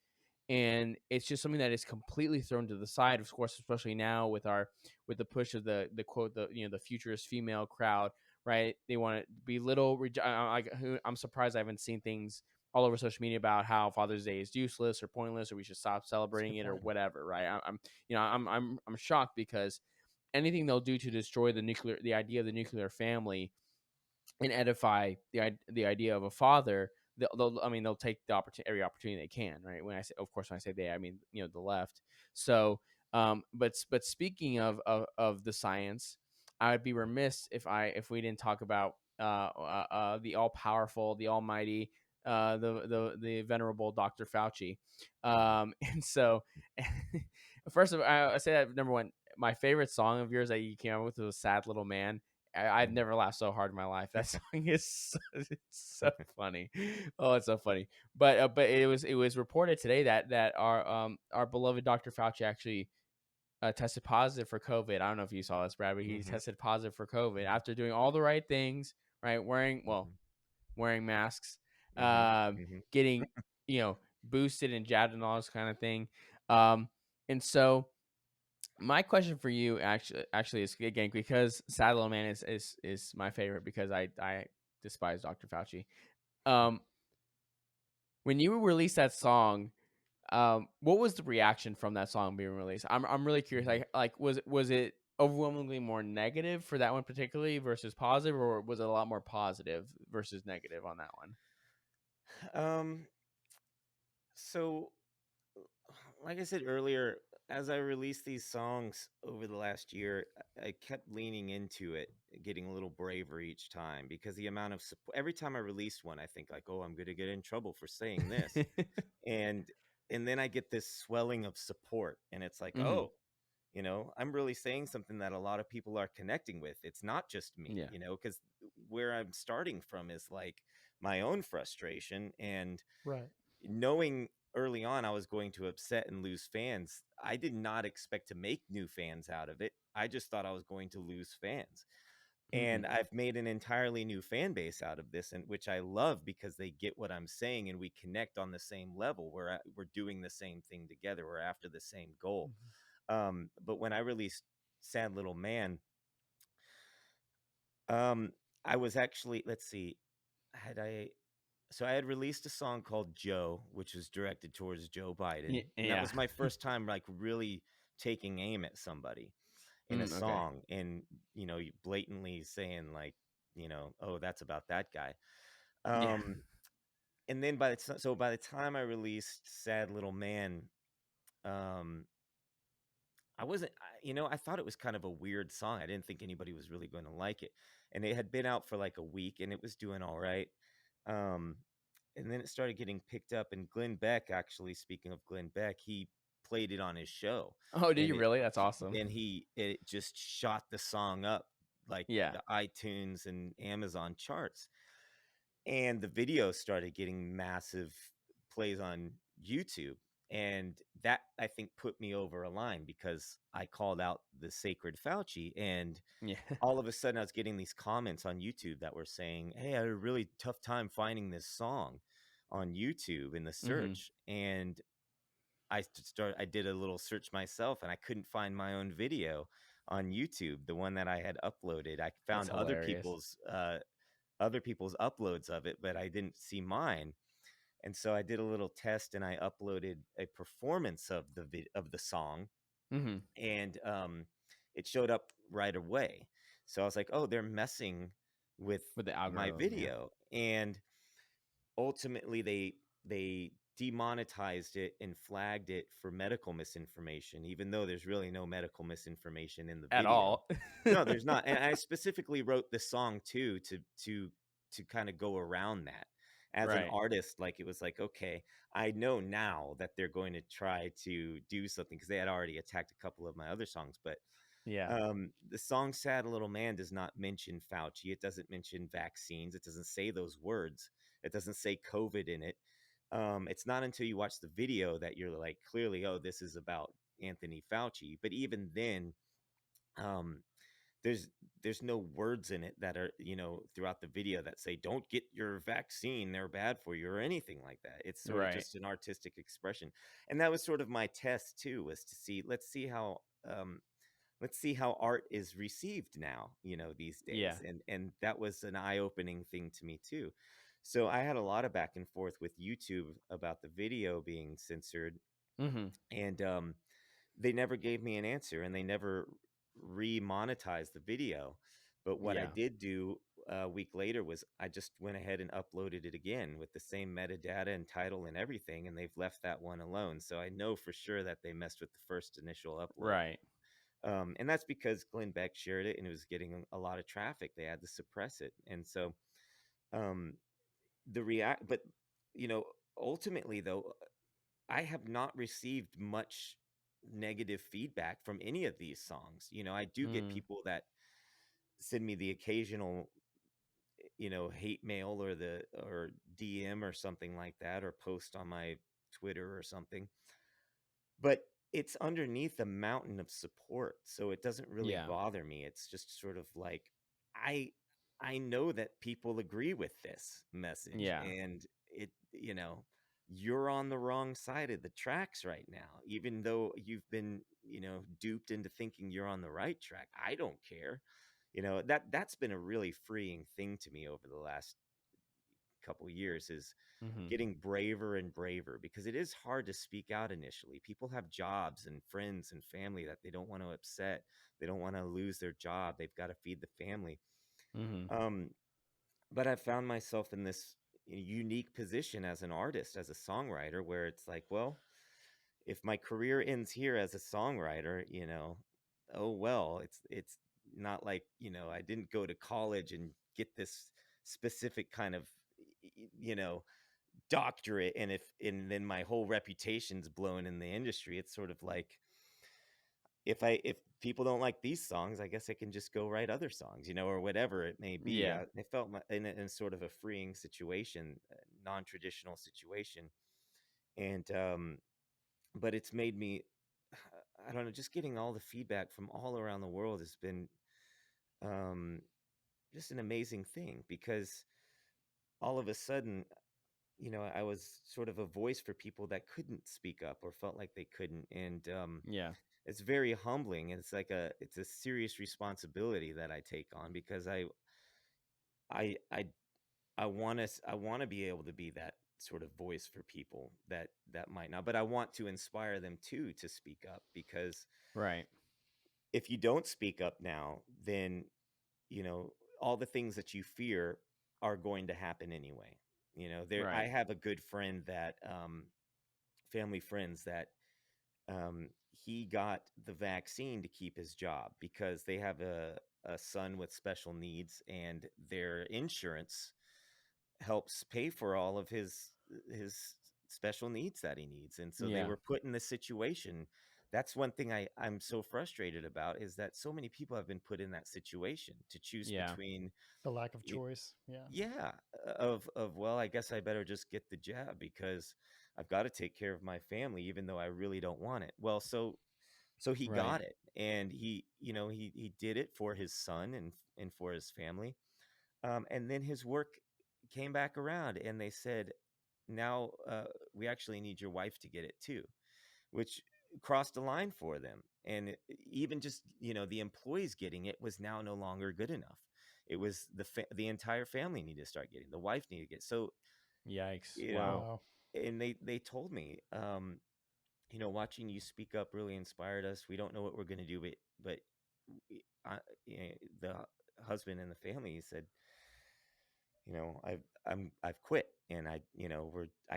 A: and it's just something that is completely thrown to the side, of course, especially now with the push of the quote, the futurist female crowd, right? They want to belittle. I'm surprised I haven't seen things all over social media about how Father's Day is useless or pointless, or we should stop
C: That's a
A: celebrating
C: good
A: it, or
C: point.
A: whatever, right? I'm shocked, because anything they'll do to destroy the idea of the nuclear family and edify the idea of a father, they'll take every opportunity they can, right? When I say, of course, when I say they, I mean, the left. So, but speaking of the science, I would be remiss if we didn't talk about the all powerful, the almighty, the venerable Dr. Fauci.
B: Mhm.
A: And so, first of all, I say that number one, my favorite song of yours that you came up with was "Sad Little Man." I've
B: Mhm.
A: never laughed so hard in my life. That song is it's so funny. Oh, it's so funny. But it was reported today that our beloved Dr. Fauci actually tested positive for COVID. I don't know if you saw this, Brad, but he
B: Mhm.
A: tested positive for COVID
B: Mhm.
A: after doing all the right things, right?
B: Mhm.
A: Wearing masks,
B: Mhm.
A: um,
B: Mhm.
A: getting boosted and jabbed and all this kind of thing. Um, and so my question for you actually is, again, because Sad Little Man is my favorite, because I despise Dr. Fauci. Um, when you released that song, what was the reaction from that song being released? I'm really curious.
B: Mhm.
A: Like was it overwhelmingly more negative for that one particularly versus positive, or was it a lot more positive versus negative on that one?
B: Um, so like I said earlier, as I released these songs over the last year, I kept leaning into it, getting a little braver each time because the amount of support. Every time I released one, I think like, "Oh, I'm going to get in trouble for saying this," and and then I get this swelling of support, and it's like,
A: Hmm.
B: "Oh, I'm really saying something that a lot of people are connecting with. It's not just me,
A: Yeah.
B: because where I'm starting from is like my own frustration and
C: Right.
B: knowing early on I was going to upset and lose fans. I did not expect to make new fans out of it. I just thought I was going to lose fans.
A: Hmm.
B: And I've made an entirely new fan base out of this, and which I love because they get what I'm saying and we connect on the same level. We're doing the same thing together. We're after the same goal.
C: Mhm.
B: But when I released Sad Little Man, um, I was actually, let's see, had I so I had released a song called Joe, which was directed towards Joe Biden. And that
A: Yeah.
B: was my first time like really taking aim at somebody in a
A: Okay.
B: song and you blatantly saying like, oh, that's about that guy.
A: Yeah.
B: Um and then by the time I released Sad Little Man, um I wasn't, I thought it was kind of a weird song. I didn't think anybody was really going to like it. And it had been out for like a week and it was doing all right. Um, and then it started getting picked up. And Glenn Beck, actually, speaking of Glenn Beck, he played it on his show.
A: Oh, did
B: And
A: you
B: it,
A: really? That's awesome.
B: and it just shot the song up like
A: Yeah.
B: the iTunes and Amazon charts, and the video started getting massive plays on YouTube. And that I think put me over a line because I called out the sacred Fauci. And
A: Yeah.
B: all of a sudden, I was getting these comments on YouTube that were saying, "Hey, I had a really tough time finding this song on YouTube in the
A: Hmm.
B: search." And I did a little search myself and I couldn't find my own video on YouTube, the one that I had uploaded. I
A: That's
B: found
A: hilarious.
B: other people's uploads of it, but I didn't see mine. And so I did a little test and I uploaded a performance of of the song,
A: Hmm.
B: and it showed up right away. So I was like, "Oh, they're messing with
A: With the
B: my
A: algorithm, yeah.
B: video." And ultimately they demonetized it and flagged it for medical misinformation, even though there's really no medical misinformation in the
A: At
B: video.
A: all.
B: No, there's not. And I specifically wrote this song too to kind of go around that. As an
A: Right.
B: artist, like it was like, okay, I know now that they're going to try to do something because they had already attacked a couple of my other songs. But
A: Yeah.
B: the song Sad Little Man does not mention Fauci. It doesn't mention vaccines. It doesn't say those words. It doesn't say COVID in it. It's not until you watch the video that you're like, clearly, oh, this is about Anthony Fauci. But even then, um, there's there's no words in it that are, throughout the video that say don't get your vaccine, they're bad for you, or anything like that. It's sort of
A: Right.
B: just an artistic expression. And that was sort of my test too, was to see, let's see how art is received now, these
A: Yeah.
B: days. And that was an eye-opening thing to me too. So I had a lot of back and forth with YouTube about the video being censored.
A: Mhm.
B: And they never gave me an answer, and they never remonetized the video. But what I
A: Yeah.
B: did do a week later was I just went ahead and uploaded it again with the same metadata and title and everything, and they've left that one alone. So I know for sure that they messed with the first initial upload.
A: Right.
B: And that's because Glenn Beck shared it and it was getting a lot of traffic. They had to suppress it. And so um, but you know, ultimately though, I have not received much negative feedback from any of these songs. I do get
A: Mm.
B: people that send me the occasional, hate mail or DM or something like that, or post on my Twitter or something. But it's underneath a mountain of support, so it doesn't really
A: Yeah.
B: bother me. It's just sort of like I I know that people agree with this message,
A: Yeah.
B: and you're on the wrong side of the tracks right now, even though you've been, duped into thinking you're on the right track. I don't care. That's been a really freeing thing to me over the last couple years, is
A: Mhm.
B: getting braver and braver, because it is hard to speak out initially. People have jobs and friends and family that they don't want to upset. They don't want to lose their job. They've got to feed the family.
A: Mhm.
B: Um, but I found myself in this unique position as an artist, as a songwriter, where it's like, well, if my career ends here as a songwriter, oh well, it's not like, I didn't go to college and get this specific kind of, you know, doctorate, and then my whole reputation's blown in the industry. It's sort of like, if people don't like these songs, I guess I can just go write other songs, or whatever it may be.
A: Yeah.
B: I felt in sort of a freeing situation, a non-traditional situation. And but it's made me, I don't know, just getting all the feedback from all around the world has been um just an amazing thing, because all of a sudden, I was sort of a voice for people that couldn't speak up or felt like they couldn't. And
A: Yeah.
B: it's very humbling. And it's a serious responsibility that I take on, because I, I, I want to be able to be that sort of voice for people that might not, but I want to inspire them too to speak up, because
A: Right.
B: if you don't speak up now, then, you know, all the things that you fear are going to happen anyway. I
A: Right.
B: have a good friend that, family friends that, um, he got the vaccine to keep his job, because they have a son with special needs, and their insurance helps pay for all of his special needs that he needs. And so they
A: Yeah.
B: were put in this situation. That's one thing I'm so frustrated about, is that so many people have been put in that situation to choose
A: Yeah.
B: between,
C: The lack of
B: y-
C: choice. Yeah.
B: yeah, of well, I guess I better just get the jab, because I've got to take care of my family, even though I really don't want it. Well, so he
A: Right.
B: got it, and he did it for his son and for his family. And then his work came back around, and they said, now, we actually need your wife to get it too, which crossed a line for them. And even just, the employees getting it was now no longer good enough. It was the entire family needed to start getting, the wife needed to get. So,
A: Yikes.
B: you know,
A: Wow.
C: Wow.
B: and they told me, watching you speak up really inspired us. We don't know what we're going to do, but the husband and the family, he said, I've quit, and I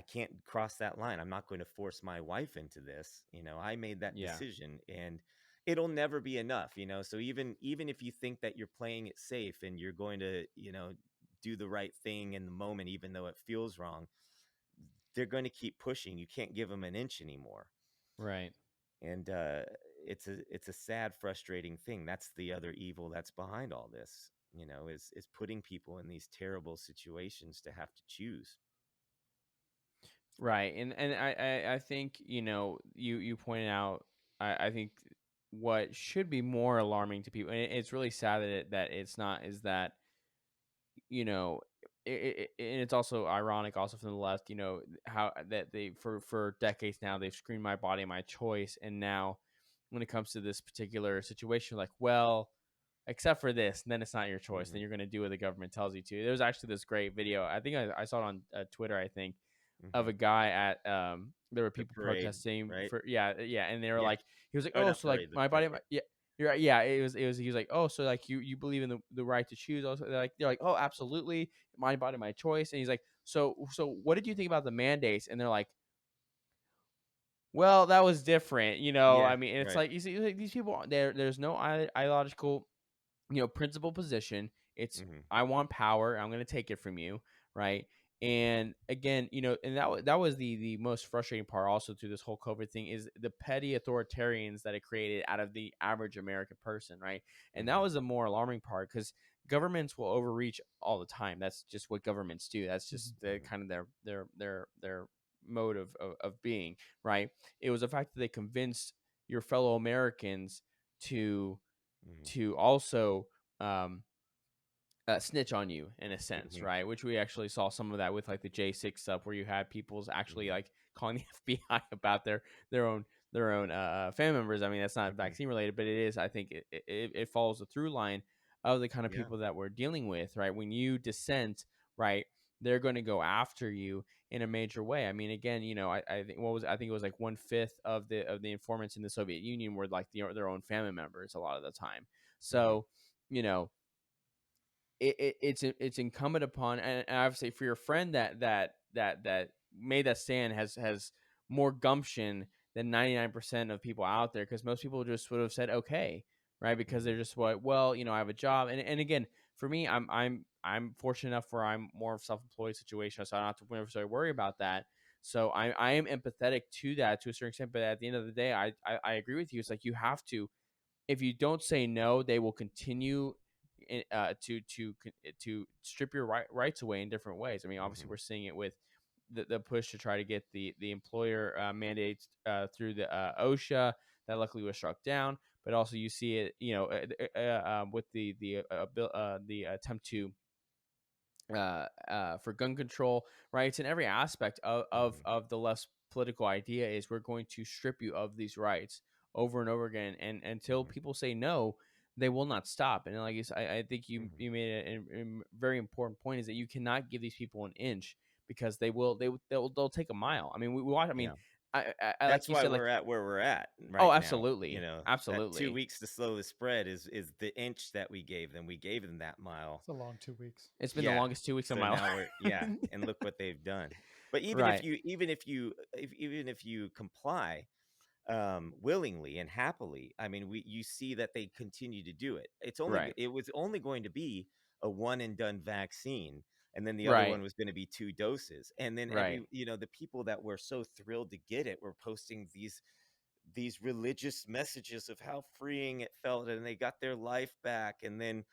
B: can't cross that line. I'm not going to force my wife into this. I made that
A: Yeah.
B: decision, and it'll never be enough. So even if you think that you're playing it safe and you're going to, do the right thing in the moment, even though it feels wrong, they're going to keep pushing. You can't give them an inch anymore.
A: Right.
B: And it's a sad, frustrating thing. That's the other evil that's behind all this, is putting people in these terrible situations to have to choose.
A: Right, and I think, you pointed out, I think what should be more alarming to people, and it's really sad that it's not, is that, you know, and it's also ironic also from the left, how that they, for decades now, they've screamed my body, my choice, and now when it comes to this particular situation, like, well, except for this, then it's not your choice. Then
B: Hmm.
A: you're going to do what the government tells you to. There was actually this great video. I think I saw it on Twitter, I think, of
B: Hmm.
A: a guy at there were
B: The
A: people
B: parade,
A: protesting
B: right?
A: for, yeah, and they were
B: Yeah,
A: like, he was like,
B: or
A: oh,
B: not
A: so like
B: parade, the
A: my body,
B: parade.
A: yeah, you're right, yeah, it was he was like, oh, so like you believe in the right to choose. Also, they're like, oh, absolutely, my body, my choice. And he's like, so what did you think about the mandates? And they're like, well, that was different,
B: Yeah,
A: I mean, and it's
B: right.
A: like, you see, like, these people, there's no ideological, principal position. It's,
B: Hmm.
A: I want power, I'm going to take it from you, right? And again, and that was the most frustrating part also through this whole COVID thing, is the petty authoritarians that it created out of the average American person, right? And that
B: Hmm.
A: was the more alarming part, because governments will overreach all the time. That's just what governments do. That's
C: Hmm.
A: just the
B: Hmm.
A: kind of their mode of being, right? It was the fact that they convinced your fellow Americans to
B: Hmm.
A: also, um, snitch on you in a sense,
B: Hmm.
A: right? Which we actually saw some of that with like the J6 stuff, where you had people's actually
B: Hmm.
A: like calling the FBI about their own family members. I mean, that's not
B: Hmm.
A: vaccine related, but it is. I think it follows the through line of the kind of
B: Yeah.
A: people that we're dealing with, right? When you dissent, right, they're going to go after you in a major way. I mean, again, I think I think it was like 1/5 of the informants in the Soviet Union were like their own family members a lot of the time.
B: Hmm.
A: So, you know, it's incumbent upon, and I would say for your friend that made that stand, has more gumption than 99% of people out there, because most people just would have said okay, right? Because
B: Hmm.
A: they're just what, well, I have a job, and again, for me, I'm fortunate enough where I'm more of self-employed situation, so I don't have to necessarily worry about that. So I am empathetic to that to a certain extent, but at the end of the day, I agree with you. It's like, you have to, if you don't say no, they will continue to strip your rights away in different ways. I mean, obviously,
B: Hmm.
A: we're seeing it with the push to try to get the employer mandates through the OSHA, that luckily was struck down. But also, you see it, with the attempt to for gun control, right? It's in every aspect
B: Hmm.
A: of the left's political idea, is we're going to strip you of these rights over and over again, and until
B: Hmm.
A: people say no, they will not stop. And like I think
B: Hmm.
A: you made a very important point, is that you cannot give these people an inch, because they'll take a mile. I mean, we watch. I mean,
B: Yeah.
A: I like
B: That's
A: you
B: why
A: said, like,
B: we're at where we're at
A: oh,
B: right now.
A: absolutely,
B: That two
A: absolutely,
B: weeks to slow the spread is the inch that we gave them. We gave them that mile.
C: It's a long 2 weeks.
A: it's been the
B: Yeah.
A: longest 2 weeks of
B: So
A: my
B: now we're,
A: life.
B: yeah, and look what they've done. But
A: Right,
B: even if you comply, willingly and happily, I mean, you see that they continue to do it.
A: right,
B: It was only going to be a one and done vaccine, and then the other
A: right,
B: one was going to be two doses, and then
A: right.
B: the people that were so thrilled to get it were posting these religious messages of how freeing it felt, and they got their life back. And then,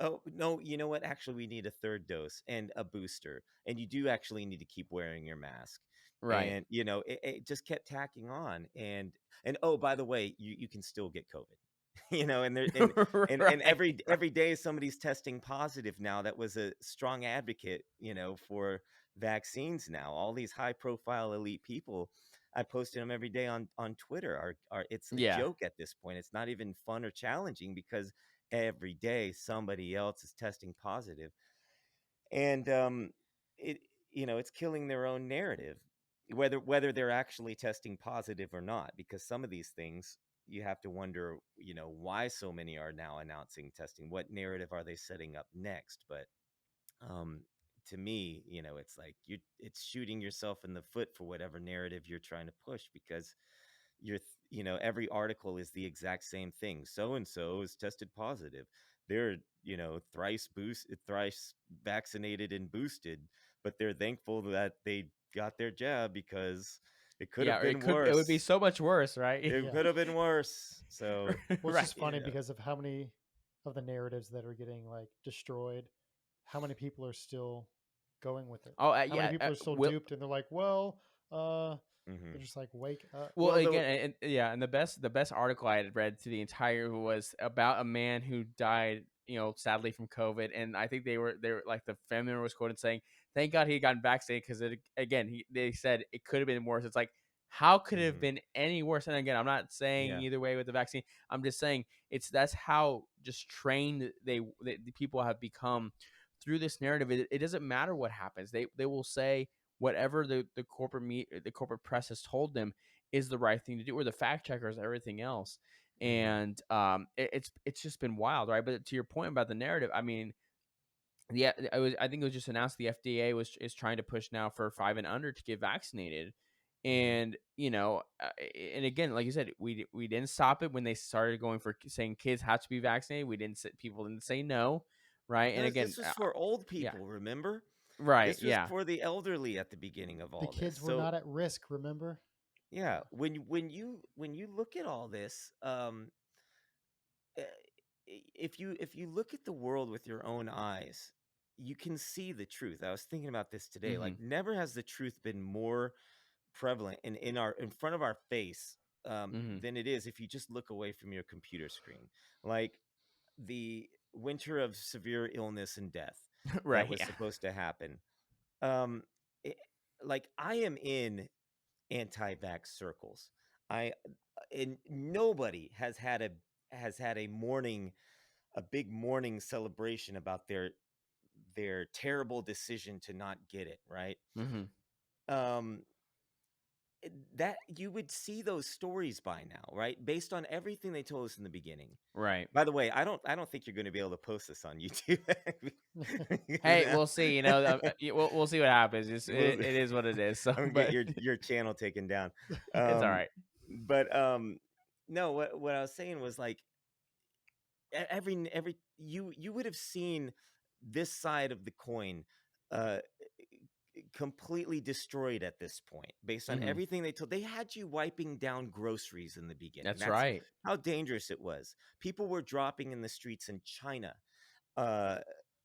B: oh, no, you know what? Actually, we need a third dose and a booster. And you do actually need to keep wearing your mask.
A: Right.
B: And, it just kept tacking on. And oh, by the way, you can still get COVID. And there and
A: Right,
B: every day somebody's testing positive now that was a strong advocate, for vaccines now. All these high profile elite people, I posted them every day on Twitter. Are It's a
A: yeah.
B: joke at this point. It's not even fun or challenging, because every day somebody else is testing positive. And it it's killing their own narrative, whether they're actually testing positive or not, because some of these things, you have to wonder, why so many are now announcing testing. What narrative are they setting up next? But um to me, it's like it's shooting yourself in the foot for whatever narrative you're trying to push, because every article is the exact same thing. So and so is tested positive. They're, thrice vaccinated and boosted, but they're thankful that they got their jab, because it could
A: Yeah,
B: have
A: or
B: been
A: it would be
B: worse.
A: so much worse, right?
B: It
C: Yeah.
B: could have been worse. So,
C: Well, it's
A: Right.
C: just
B: you
C: funny
B: know,
C: because of how many of the narratives that are getting like destroyed, how many people are still going with it?
A: Oh,
C: How many
A: yeah,
C: people are still
A: will
C: duped and they're like, well, They're
B: Hmm.
C: just like wake up.
A: Well,
B: Well, the
A: again, and yeah, and the best article I had read to the entire was about a man who died, sadly from COVID, and I think they were like the family member was quoted saying, "Thank God he had gotten vaccinated because again they said it could have been worse." It's like how could it have
B: Mhm.
A: been any worse? And again, I'm not saying
B: Yeah.
A: either way with the vaccine. I'm just saying that's how just trained the people have become through this narrative. It doesn't matter what happens. They will say whatever the corporate press has told them is the right thing to do, or the fact checkers, everything else.
B: Mhm.
A: And it's just been wild, right? But to your point about the narrative, I mean, yeah, I think it was just announced the FDA is trying to push now for 5 and under to get vaccinated,
B: Mhm.
A: and and again, like you said, we didn't stop it when they started going for saying kids have to be vaccinated. People didn't say no, right? And
B: No,
A: again,
B: this was for old
A: yeah,
B: people, remember?
A: right,
B: This was
A: yeah,
B: for the elderly at the beginning of
C: The
B: all this.
C: kids were
B: So,
C: not at risk. Remember?
B: yeah, when you look at all this, uh, if you look at the world with your own eyes, you can see the truth. I was thinking about this today.
A: mm-hmm,
B: Like, never has the truth been more prevalent in front of our face,
A: mm-hmm.
B: than it is if you just look away from your computer screen. Like the winter of severe illness and death that
A: Right,
B: was
A: yeah,
B: supposed to happen. Um, it, like I am in anti-vax circles. I and nobody has had a big mourning celebration about their terrible decision to not get it, right?
A: mm-hmm,
B: Um, that you would see those stories by now, right? Based on everything they told us in the beginning.
A: right.
B: By the way, I don't think you're going to be able to post this on YouTube. Because
A: Hey, we'll see. We'll see what happens.
B: we'll,
A: It is what it is. So,
B: I'm gonna get
A: but
B: your channel taken down.
A: it's all
B: Um,
A: right.
B: but no, what I was saying was like every you would have seen this side of the coin uh completely destroyed at this point based on
A: Hmm.
B: everything they told. They had you wiping down groceries in the beginning.
A: That's
B: That's
A: right.
B: how dangerous it was. People were dropping in the streets in China. uh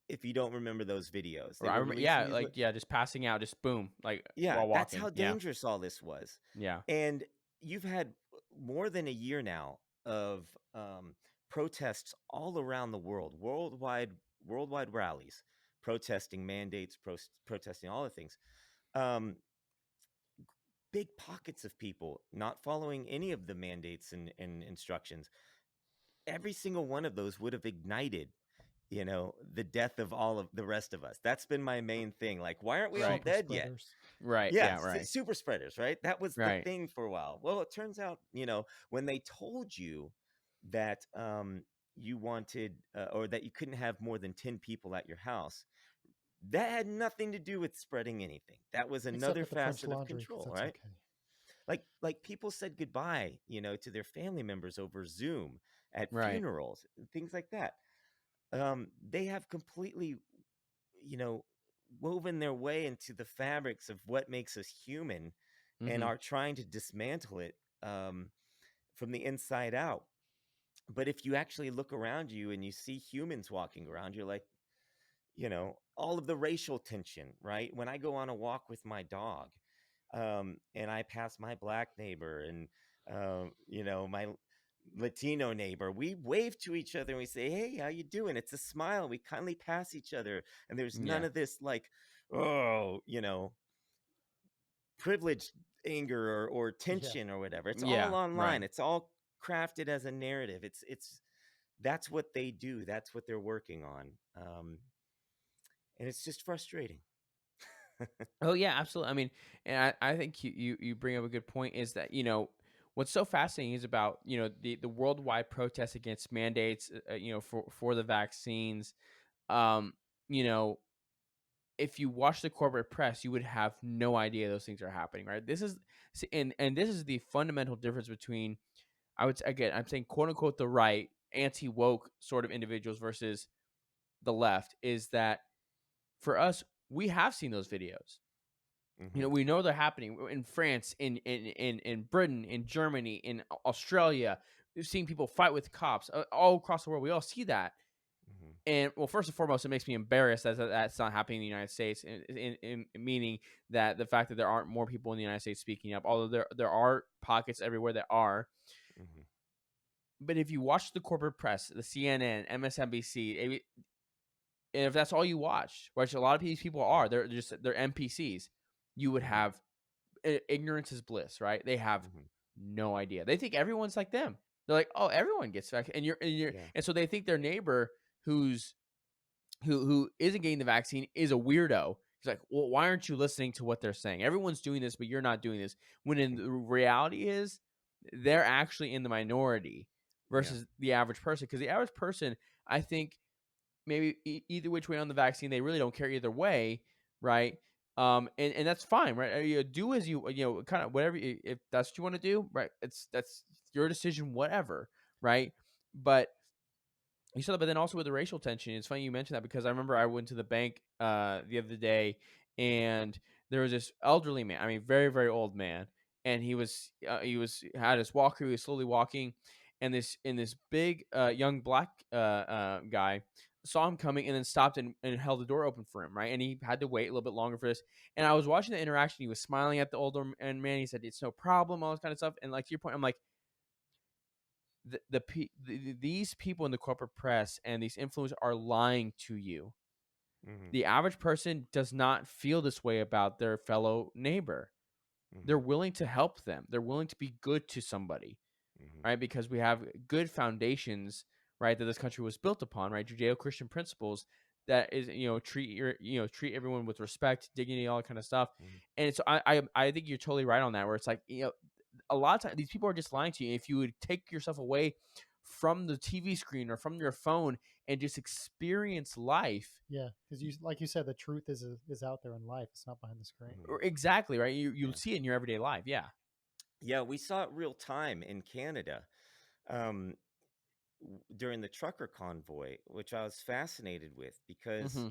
B: if you don't remember those videos, they
A: I
B: were
A: remember.
B: releasing
A: Yeah,
B: these
A: like yeah, just passing out, just boom, like
B: yeah,
A: while
B: that's
A: walking.
B: how
A: Yeah,
B: dangerous all this was.
A: yeah.
B: And you've had more than a year now of protests all around the world, worldwide rallies, protesting mandates, protesting all the things. Um, Big pockets of people not following any of the mandates and instructions. Every single one of those would have ignited, the death of all of the rest of us. That's been my main thing. Like, why aren't we all
A: Right,
C: Super
B: dead yet?
C: spreaders.
A: right.
B: Yeah,
A: Yeah, right,
B: super spreaders, right? That was the
A: right.
B: thing for a while. Well, it turns out, when they told you that you wanted or that you couldn't have more than 10 people at your house, that had nothing to do with spreading anything. That was
C: Except
B: another
C: with the French
B: facet of
C: Laundry, because
B: control,
C: that's
B: right?
C: okay.
B: Like people said goodbye, to their family members over Zoom at
A: Right.
B: funerals and things like that. They have completely, you know, woven their way into the fabrics of what makes us human and
A: Hmm.
B: are trying to dismantle it from the inside out. But if you actually look around you and you see humans walking around, you're like, all of the racial tension, right? When I go on a walk with my dog, and I pass my black neighbor and, my Latino neighbor, we wave to each other and we say, "Hey, how you doing?" It's a smile. We kindly pass each other, and there's none
A: Yeah,
B: of this like, oh, privileged anger or
C: Yeah.
B: tension or whatever. It's all
A: yeah.
B: online.
A: Right.
B: It's all crafted as a narrative. It's that's what they do. That's what they're working on. And it's just frustrating.
A: Oh yeah, absolutely. I mean, and I think you bring up a good point. Is that what's so fascinating is about the worldwide protests against mandates. For the vaccines. Um, you know, if you watch the corporate press, you would have no idea those things are happening, right? And this is the fundamental difference between again, I'm saying quote unquote the right, anti woke sort of individuals versus the left is that for us, we have seen those videos.
B: Hmm.
A: We know they're happening in France, in Britain, in Germany, in Australia. We've seen people fight with cops all across the world. We all see that. And well, first and foremost, it makes me embarrassed that that's not happening in the United States, in meaning that the fact that there aren't more people in the United States speaking up, although there are pockets everywhere that are.
B: Hmm.
A: But if you watch the corporate press, the CNN, MSNBC, and if that's all you watch, which a lot of these people are, they're NPCs, you would
B: Hmm.
A: have ignorance is bliss, right? They have
B: Hmm.
A: no idea. They think everyone's like them. They're like, oh, everyone gets vaccinated,
B: Yeah.
A: and so they think their neighbor who's who isn't getting the vaccine is a weirdo. He's like, well, why aren't you listening to what they're saying? Everyone's doing this, but you're not doing this. When in the reality is, they're actually in the minority
B: Yeah.
A: versus the average person. Because the average person, I think, maybe either which way on the vaccine, they really don't care either way, right? And that's fine, right? Do as you kind of whatever if that's what you want to do, right? That's your decision, whatever, right? But you saw that, but then also with the racial tension, it's funny you mentioned that because I remember I went to the bank the other day, and there was this elderly man. I mean, very very old man, and he was had his walker. He was slowly walking, and this big young black guy saw him coming and then stopped and held the door open for him, right? And he had to wait a little bit longer for this. And I was watching the interaction. He was smiling at the older man. He said, "It's no problem," all this kind of stuff. And like to your point, I'm like these people in the corporate press and these influencers are lying to you.
B: Hmm.
A: The average person does not feel this way about their fellow neighbor. They're
B: Hmm.
A: willing to help them. They're willing to be good to somebody,
B: Hmm.
A: right? Because we have good foundations, right, that this country was built upon, right? Judeo-Christian principles that is, treat everyone with respect, dignity, all that kind of stuff.
B: Hmm.
A: And so I think you're totally right on that, where it's like, a lot of times these people are just lying to you. If you would take yourself away from the TV screen or from your phone and just experience life.
C: Yeah, because you like you said, the truth is out there in life. It's not behind the screen.
B: Hmm.
A: Or exactly, right? You'll
B: Yeah.
A: see it in your everyday life. Yeah.
B: Yeah. We saw it real time in Canada. Um, during the trucker convoy, which I was fascinated with because
A: Hmm.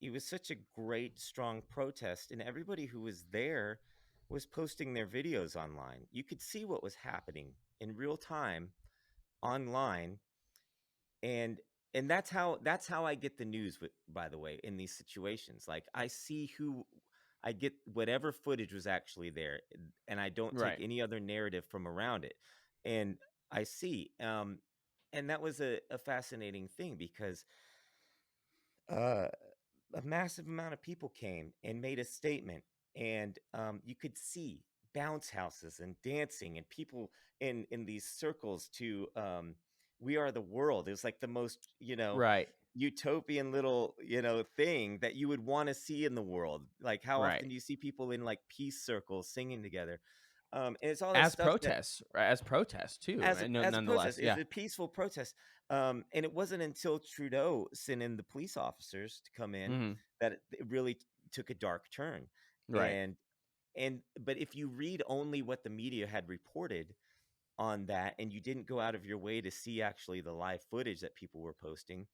B: it was such a great, strong protest, and everybody who was there was posting their videos online. You could see what was happening in real time online, and that's how I get the news. By the way, in these situations, like I see who I get whatever footage was actually there, and I don't take
A: Right.
B: any other narrative from around it, and I see. And that was a fascinating thing because uh, a massive amount of people came and made a statement, and you could see bounce houses and dancing and people in these circles to "We Are the World." It was like the most
A: Right.
B: utopian little thing that you would want to see in the world. Like how
A: Right.
B: often do you see people in like peace circles singing together? And it's all this
A: As
B: stuff that
A: protests, right? As protests too.
B: as a
A: And
B: as a
A: nonetheless,
B: protest. It's
A: yeah.
B: a peaceful protest. And it wasn't until Trudeau sent in the police officers to come in
A: Hmm.
B: that it really took a dark turn.
A: Right.
B: And but if you read only what the media had reported on that, and you didn't go out of your way to see actually the live footage that people were posting,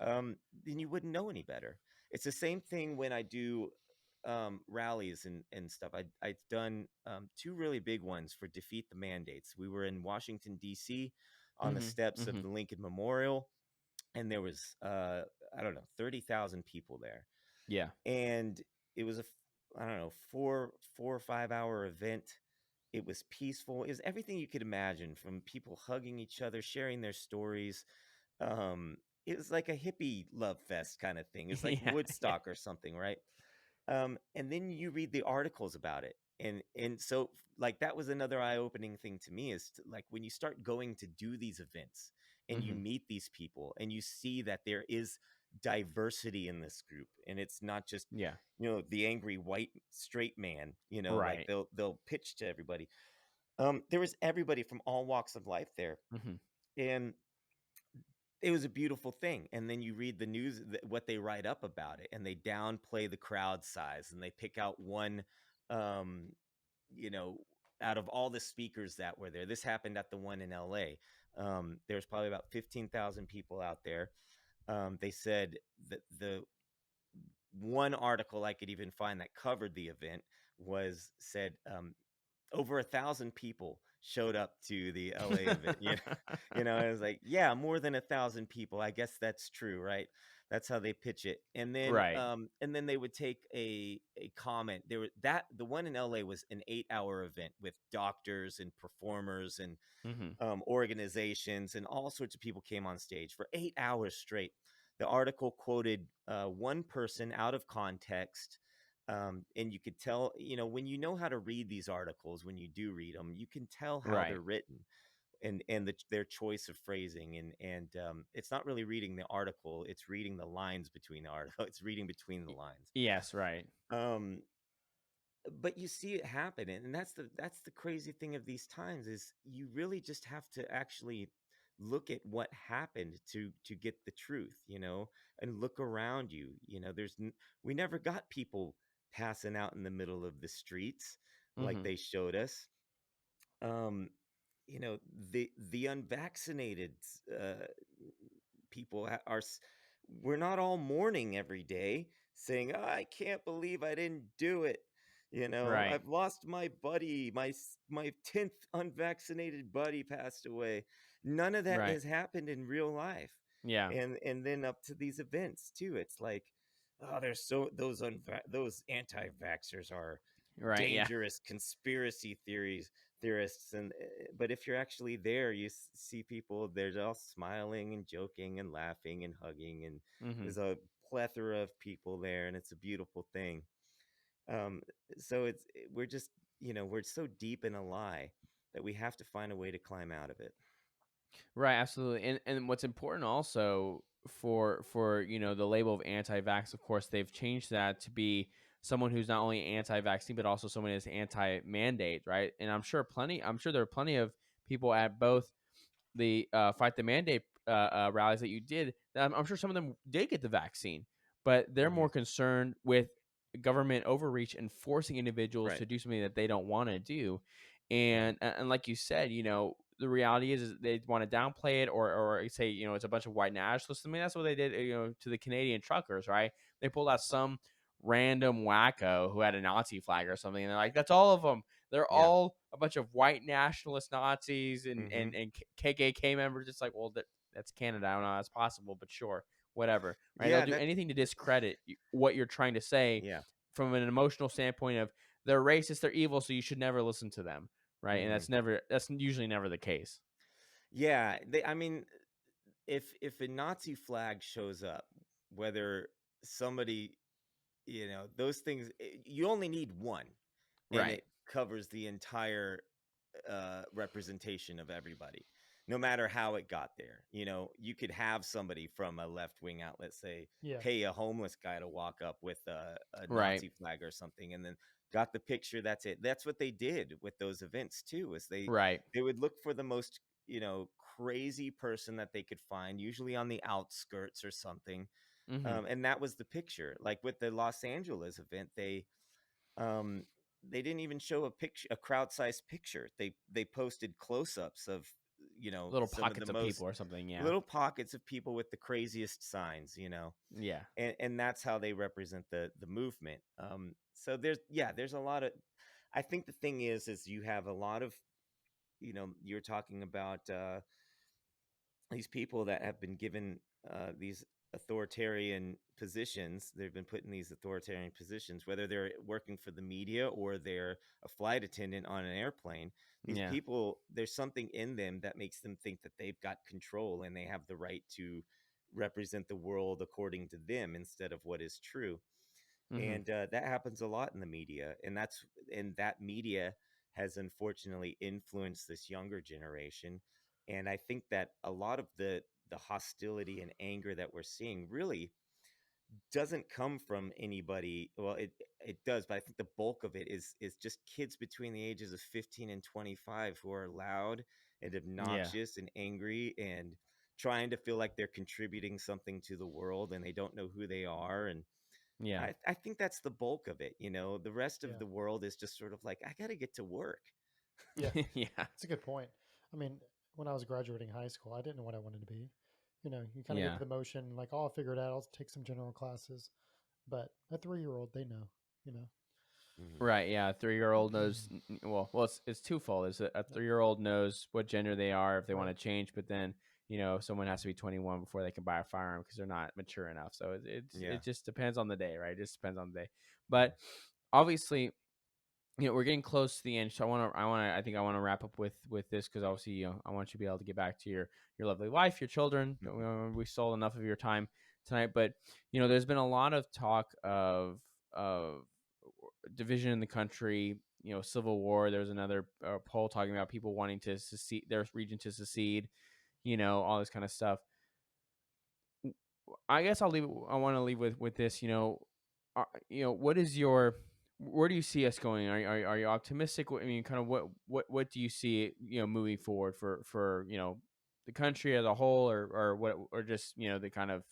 B: then you wouldn't know any better. It's the same thing when I do rallies and stuff. I've done two really big ones for Defeat the Mandates. We were in Washington, D.C. on the
A: Hmm.
B: steps of
A: Hmm.
B: the Lincoln Memorial, and there was, I don't know, 30,000 people there.
A: Yeah.
B: And it was I don't know, 4 or 5 hour event. It was peaceful. It was everything you could imagine, from people hugging each other, sharing their stories. Um, it was like a hippie love fest kind of thing. It's like
A: Yeah. Yeah.
B: Woodstock or something, right? And then you read the articles about it, and so like that was another eye-opening thing to me is like when you start going to do these events and you
A: Hmm.
B: meet these people and you see that there is diversity in this group, and it's not just
A: Yeah.
B: the angry white straight man, like
A: Right.
B: they'll pitch to everybody. There was everybody from all walks of life there,
A: Hmm.
B: and it was a beautiful thing. And then you read the news, what they write up about it, and they downplay the crowd size, and they pick out one, um, you know, out of all the speakers that were there. This happened at the one in LA. There's probably about 15,000 people out there. They said that the one article I could even find that covered the event was said over 1,000 people showed up to the LA event. It was like, yeah, more than 1,000 people. I guess that's true, right? That's how they pitch it.
A: Right.
B: And then they would take a comment. There were that the one in LA was an 8-hour event with doctors and performers and
A: Mhm.
B: organizations, and all sorts of people came on stage for 8 hours straight. The article quoted one person out of context. And you could tell, when you know how to read these articles, when you do read them, you can tell how
A: Right.
B: they're written and their choice of phrasing. And it's not really reading the article; it's reading the lines between the article. It's reading between the
A: Y
B: lines.
A: Yes, right.
B: Um, but you see it happen, and that's the crazy thing of these times is you really just have to actually look at what happened to get the truth, and look around you. We never got people passing out in the middle of the streets like
A: Mhm.
B: they showed us. um you know the unvaccinated uh people we're not all mourning every day saying, "Oh, I can't believe I didn't do it.
A: Right.
B: I've lost my buddy, my 10th unvaccinated buddy passed away." None of that
A: Right.
B: has happened in real life.
A: Yeah.
B: And then up to these events too, it's like, oh, there's so those anti-vaxxers are
A: Right, yeah.
B: dangerous conspiracy theorists. And but if you're actually there, you see people, they're all smiling and joking and laughing and hugging, and
A: Mhm.
B: there's a plethora of people there, and it's a beautiful thing. um so we're just, we're so deep in a lie that we have to find a way to climb out of it.
A: Right, absolutely. And what's important also for, the label of anti-vax, of course, they've changed that to be someone who's not only anti-vaccine but also someone who's anti-mandate, right? And I'm sure there are plenty of people at both the fight the mandate rallies that you did. I'm sure some of them did get the vaccine, but they're
B: Hmm.
A: more concerned with government overreach and forcing individuals
B: Right.
A: to do something that they don't want to do.
B: Right.
A: And like you said, the reality is they want to downplay it or say it's a bunch of white nationalists. I mean, that's what they did, to the Canadian truckers, right? They pulled out some random wacko who had a Nazi flag or something, and they're like, "That's all of them. They're
B: Yeah.
A: all a bunch of white nationalist Nazis and
B: Hmm.
A: and and KKK members." It's like, well, that's Canada. I don't know how that's possible, but sure, whatever. Right? They'll
B: Yeah.
A: do
B: That.
A: anything to discredit what you're trying to say
B: Yeah.
A: from an emotional standpoint of they're racist, they're evil, so you should never listen to them. Right? And
B: Hmm.
A: that's usually never the case.
B: Yeah. I mean, if a Nazi flag shows up, whether somebody, those things, you only need one, and
A: Right.
B: it covers the entire representation of everybody, no matter how it got there. You could have somebody from a left wing outlet say,
C: Yeah.
B: pay a homeless guy to walk up with a
A: Right.
B: Nazi flag or something, and then got the picture. That's it. That's what they did with those events too. Is
A: Right.
B: they would look for the most, crazy person that they could find, usually on the outskirts or something.
A: Mhm.
B: And that was the picture. Like with the Los Angeles event, um, they didn't even show a crowd-sized picture. They posted close-ups of,
A: Little
B: some of the
A: pockets of
B: most
A: people or something, yeah.
B: little pockets of people with the craziest signs.
A: Yeah.
B: And that's how they represent the movement. So there's a lot of. I think the thing is you have a lot of, you're talking about these people that have been given these authoritarian positions. They've been put in these authoritarian positions, whether they're working for the media or they're a flight attendant on an airplane. These
A: Yeah.
B: people, there's something in them that makes them think that they've got control and they have the right to represent the world according to them instead of what is true.
A: Mhm.
B: And that happens a lot in the media, and that media has unfortunately influenced this younger generation. And I think that a lot of the hostility and anger that we're seeing really doesn't come from anybody. Well, it does, but I think the bulk of it is just kids between the ages of 15 and 25 who are loud and
A: Yeah.
B: obnoxious and angry and trying to feel like they're contributing something to the world, and they don't know who they are. And
A: Yeah.
B: I think that's the bulk of it. The rest of
C: Yeah.
B: the world is just sort of like, I got to get to work.
C: Yeah.
A: Yeah.
C: It's a good point. I mean, when I was graduating high school, I didn't know what I wanted to be. You kind of go
A: Yeah.
C: through the motion, like, oh, I'll figure it out. I'll take some general classes. But a 3-year-old, they know, you know.
B: Hmm.
A: Right, yeah, a 3-year-old knows well, it's twofold. Is a
C: Yep.
A: 3-year-old knows what gender they are if they
C: Right.
A: wanna change, but then, someone has to be 21 before they can buy a firearm because 'cause they're not mature enough. So
B: Yeah.
A: it just depends on the day, right? It just depends on the day.
B: Yeah.
A: But, obviously, we're getting close to the end, so I think I wanna wrap up with this because obviously, I want you to be able to get back to your lovely wife, your children.
B: Hmm.
A: We stole enough of your time tonight, but, there's been a lot of talk of division in the country, civil war. There's another poll talking about people wanting to secede, their region to secede, all this kind of stuff. I guess I want to leave with this. What is your where do you see us going? Are you optimistic? I mean, kind of what do you see moving forward for the country as a whole, or what, or just the kind of,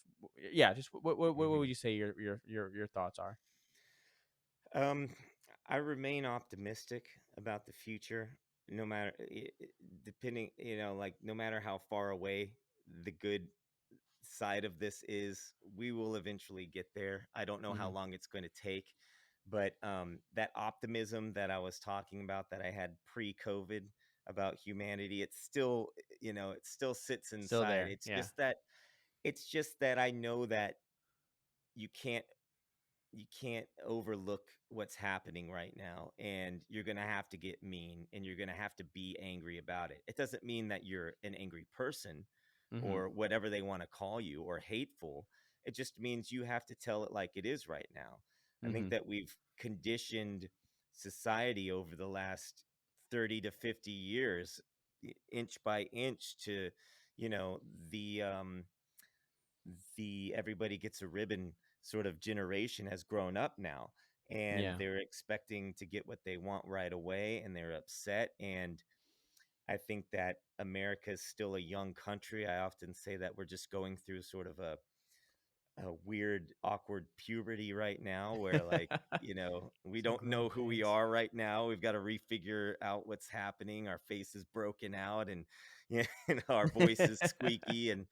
A: yeah, just what
B: Hmm.
A: would you say your thoughts are?
B: Um, I remain optimistic about the future, no matter, depending, like no matter how far away the good side of this is, we will eventually get there. I don't know how
A: Hmm.
B: long it's going to take, but that optimism that I was talking about, that I had pre-COVID about humanity, it's still, it still sits
A: Still
B: inside.
A: there, yeah.
B: It's just that I know that you can't you can't overlook what's happening right now, and you're going to have to get mean, and you're going to have to be angry about it. It doesn't mean that you're an angry person
A: Hmm.
B: or whatever they want to call you, or hateful. It just means you have to tell it like it is right now. I think
A: Hmm.
B: that we've conditioned society over the last 30 to 50 years, inch by inch, to, you know the the everybody gets a ribbon sort of generation has grown up now, and
A: Yeah.
B: they're expecting to get what they want right away, and they're upset. And I think that America is still a young country. I often say that we're just going through sort of a weird, awkward puberty right now, where, like, we
C: Some
B: don't
C: growing
B: know who we
C: pains.
B: are right now. We've got to refigure out what's happening. Our face is broken out, and our voice is squeaky, and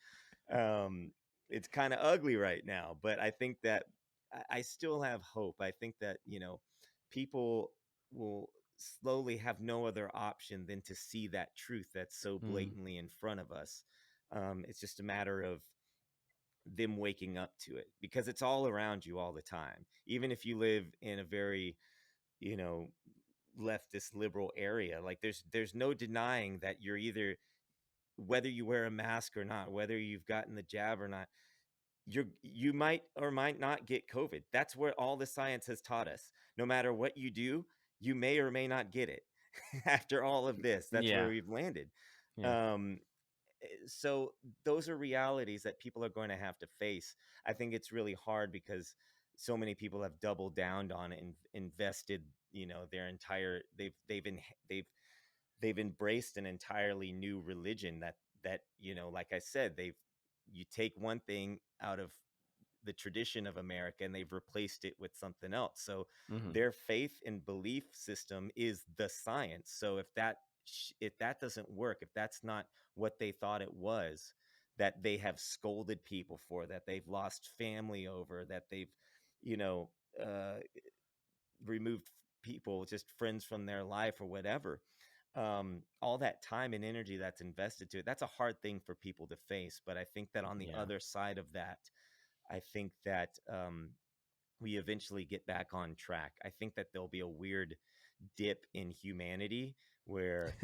B: um, it's kind of ugly right now. But I think that I still have hope. I think that people will slowly have no other option than to see that truth that's so
A: Mm,
B: blatantly in front of us. It's just a matter of them waking up to it, because it's all around you all the time. Even if you live in a very, you know, leftist liberal area, like there's no denying that you're either, whether you wear a mask or not, whether you've gotten the jab or not, you might or might not get COVID. That's where all the science has taught us. No matter what you do, you may or may not get it. After all of this, that's where
A: yeah,
B: we've landed.
A: yeah.
B: Um, so those are realities that people are going to have to face. I think it's really hard because so many people have doubled down on it and invested, their entire they've embraced an entirely new religion, that like I said, you take one thing out of the tradition of America and they've replaced it with something else. So
A: Mhm,
B: their faith and belief system is the science. So if that doesn't work, if that's not what they thought it was, that they have scolded people for, that they've lost family over, that they've, you know, uh, removed people, just friends from their life or whatever, all that time and energy that's invested to it, that's a hard thing for people to face. But I think that on the
A: yeah.
B: other side of that, I think that we eventually get back on track. I think that there'll be a weird dip in humanity where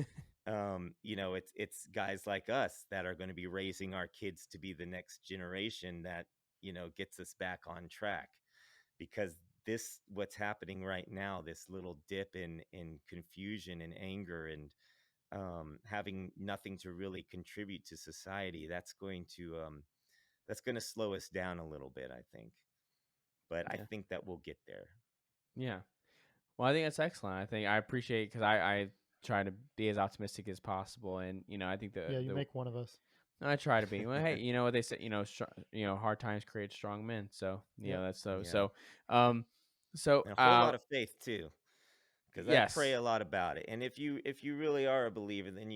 B: it's guys like us that are going to be raising our kids to be the next generation that gets us back on track. Because this what's happening right now, this little dip in confusion and anger, and having nothing to really contribute to society, that's going to slow us down a little bit, I think. But I
A: Yeah,
B: think that we'll get there.
A: yeah. Well, I think that's excellent. I think I appreciate because I try to be as optimistic as possible, and I think
C: Yeah, you
A: the
C: make one of us.
A: I try to be. Well, hey, you know what they say, hard times create strong men. So
C: Yep.
A: that's
B: Yeah.
A: um, so
B: And a whole lot of faith too. because I pray
A: Yes.
B: a lot about it. And if you really are a believer, then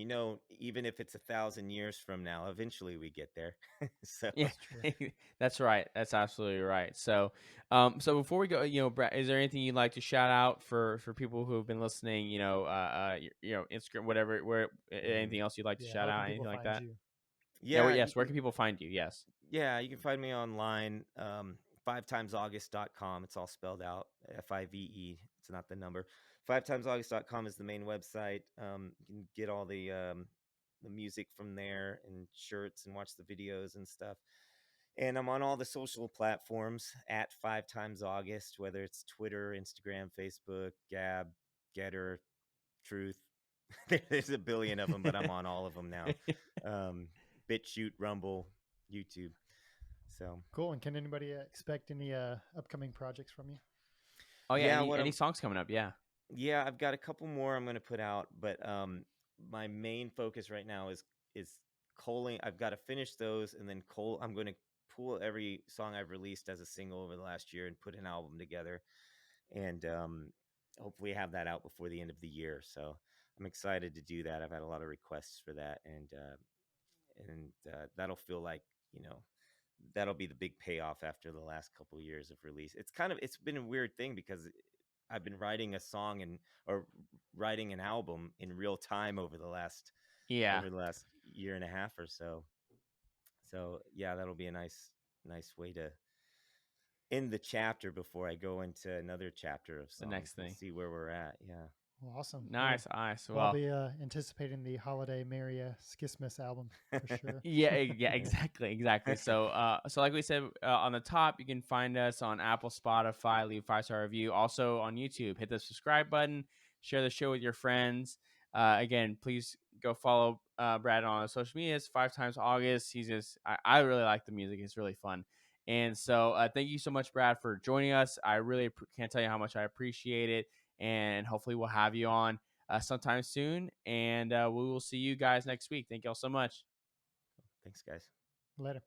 B: even if it's 1,000 years from now, eventually we get there. So
A: Yeah,
C: That's true.
A: that's right. That's absolutely right. So, so before we go, Brad, is there anything you'd like to shout out for people who have been listening? Instagram, whatever. Where
B: mhm.
A: anything else you'd like to
C: Yeah.
A: shout
C: Where can
A: out?
C: people
A: Anything like
C: find
A: that?
C: you?
A: Yeah. Well,
B: Yeah, you
A: yes. Where
B: can
A: can people find you? Yes.
B: yeah, you can find me online, 5timesaugust.com. It's all spelled out, FIVE. It's not the number. 5timesaugust.com is the main website. You can get all the music from there and shirts and watch the videos and stuff. And I'm on all the social platforms at 5timesaugust, whether it's Twitter, Instagram, Facebook, Gab, Getter, Truth. There's a billion of them, but I'm on all of them now. Um, BitChute, Rumble, YouTube. So
C: Cool. And can anybody expect any upcoming projects from you?
A: Oh yeah.
B: yeah,
A: Any songs coming up? Yeah.
B: yeah, I've got a couple more I'm gonna put out, but my main focus right now is culling. I've got to finish those, and then I'm gonna pull every song I've released as a single over the last year and put an album together, and hopefully have that out before the end of the year. So I'm excited to do that. I've had a lot of requests for that, and that'll feel like you know that'll be the big payoff after the last couple years of release. It's been a weird thing because I've been writing a song and or writing an album in real time
A: Yeah.
B: over the last year and a half or so. So yeah, that'll be a nice way to end the chapter before I go into another chapter of
A: The next
B: songs and
A: thing.
B: see where we're at. Yeah.
C: Well, awesome. Well,
A: Nice. Nice.
C: I'll
A: Well.
C: be anticipating the holiday Merry Skistimas album for sure.
A: Yeah, yeah,
B: Yeah.
A: exactly, exactly. So like we said on the top, you can find us on Apple, Spotify, leave 5-star review. Also on YouTube, hit the subscribe button, share the show with your friends. Again, please go follow Brad on social media. It's 5 times August. I really like the music. It's really fun. And so thank you so much, Brad, for joining us. I really can't tell you how much I appreciate it. And hopefully we'll have you on sometime soon. And we will see you guys next week. Thank you all so much.
B: Thanks, guys.
C: Later.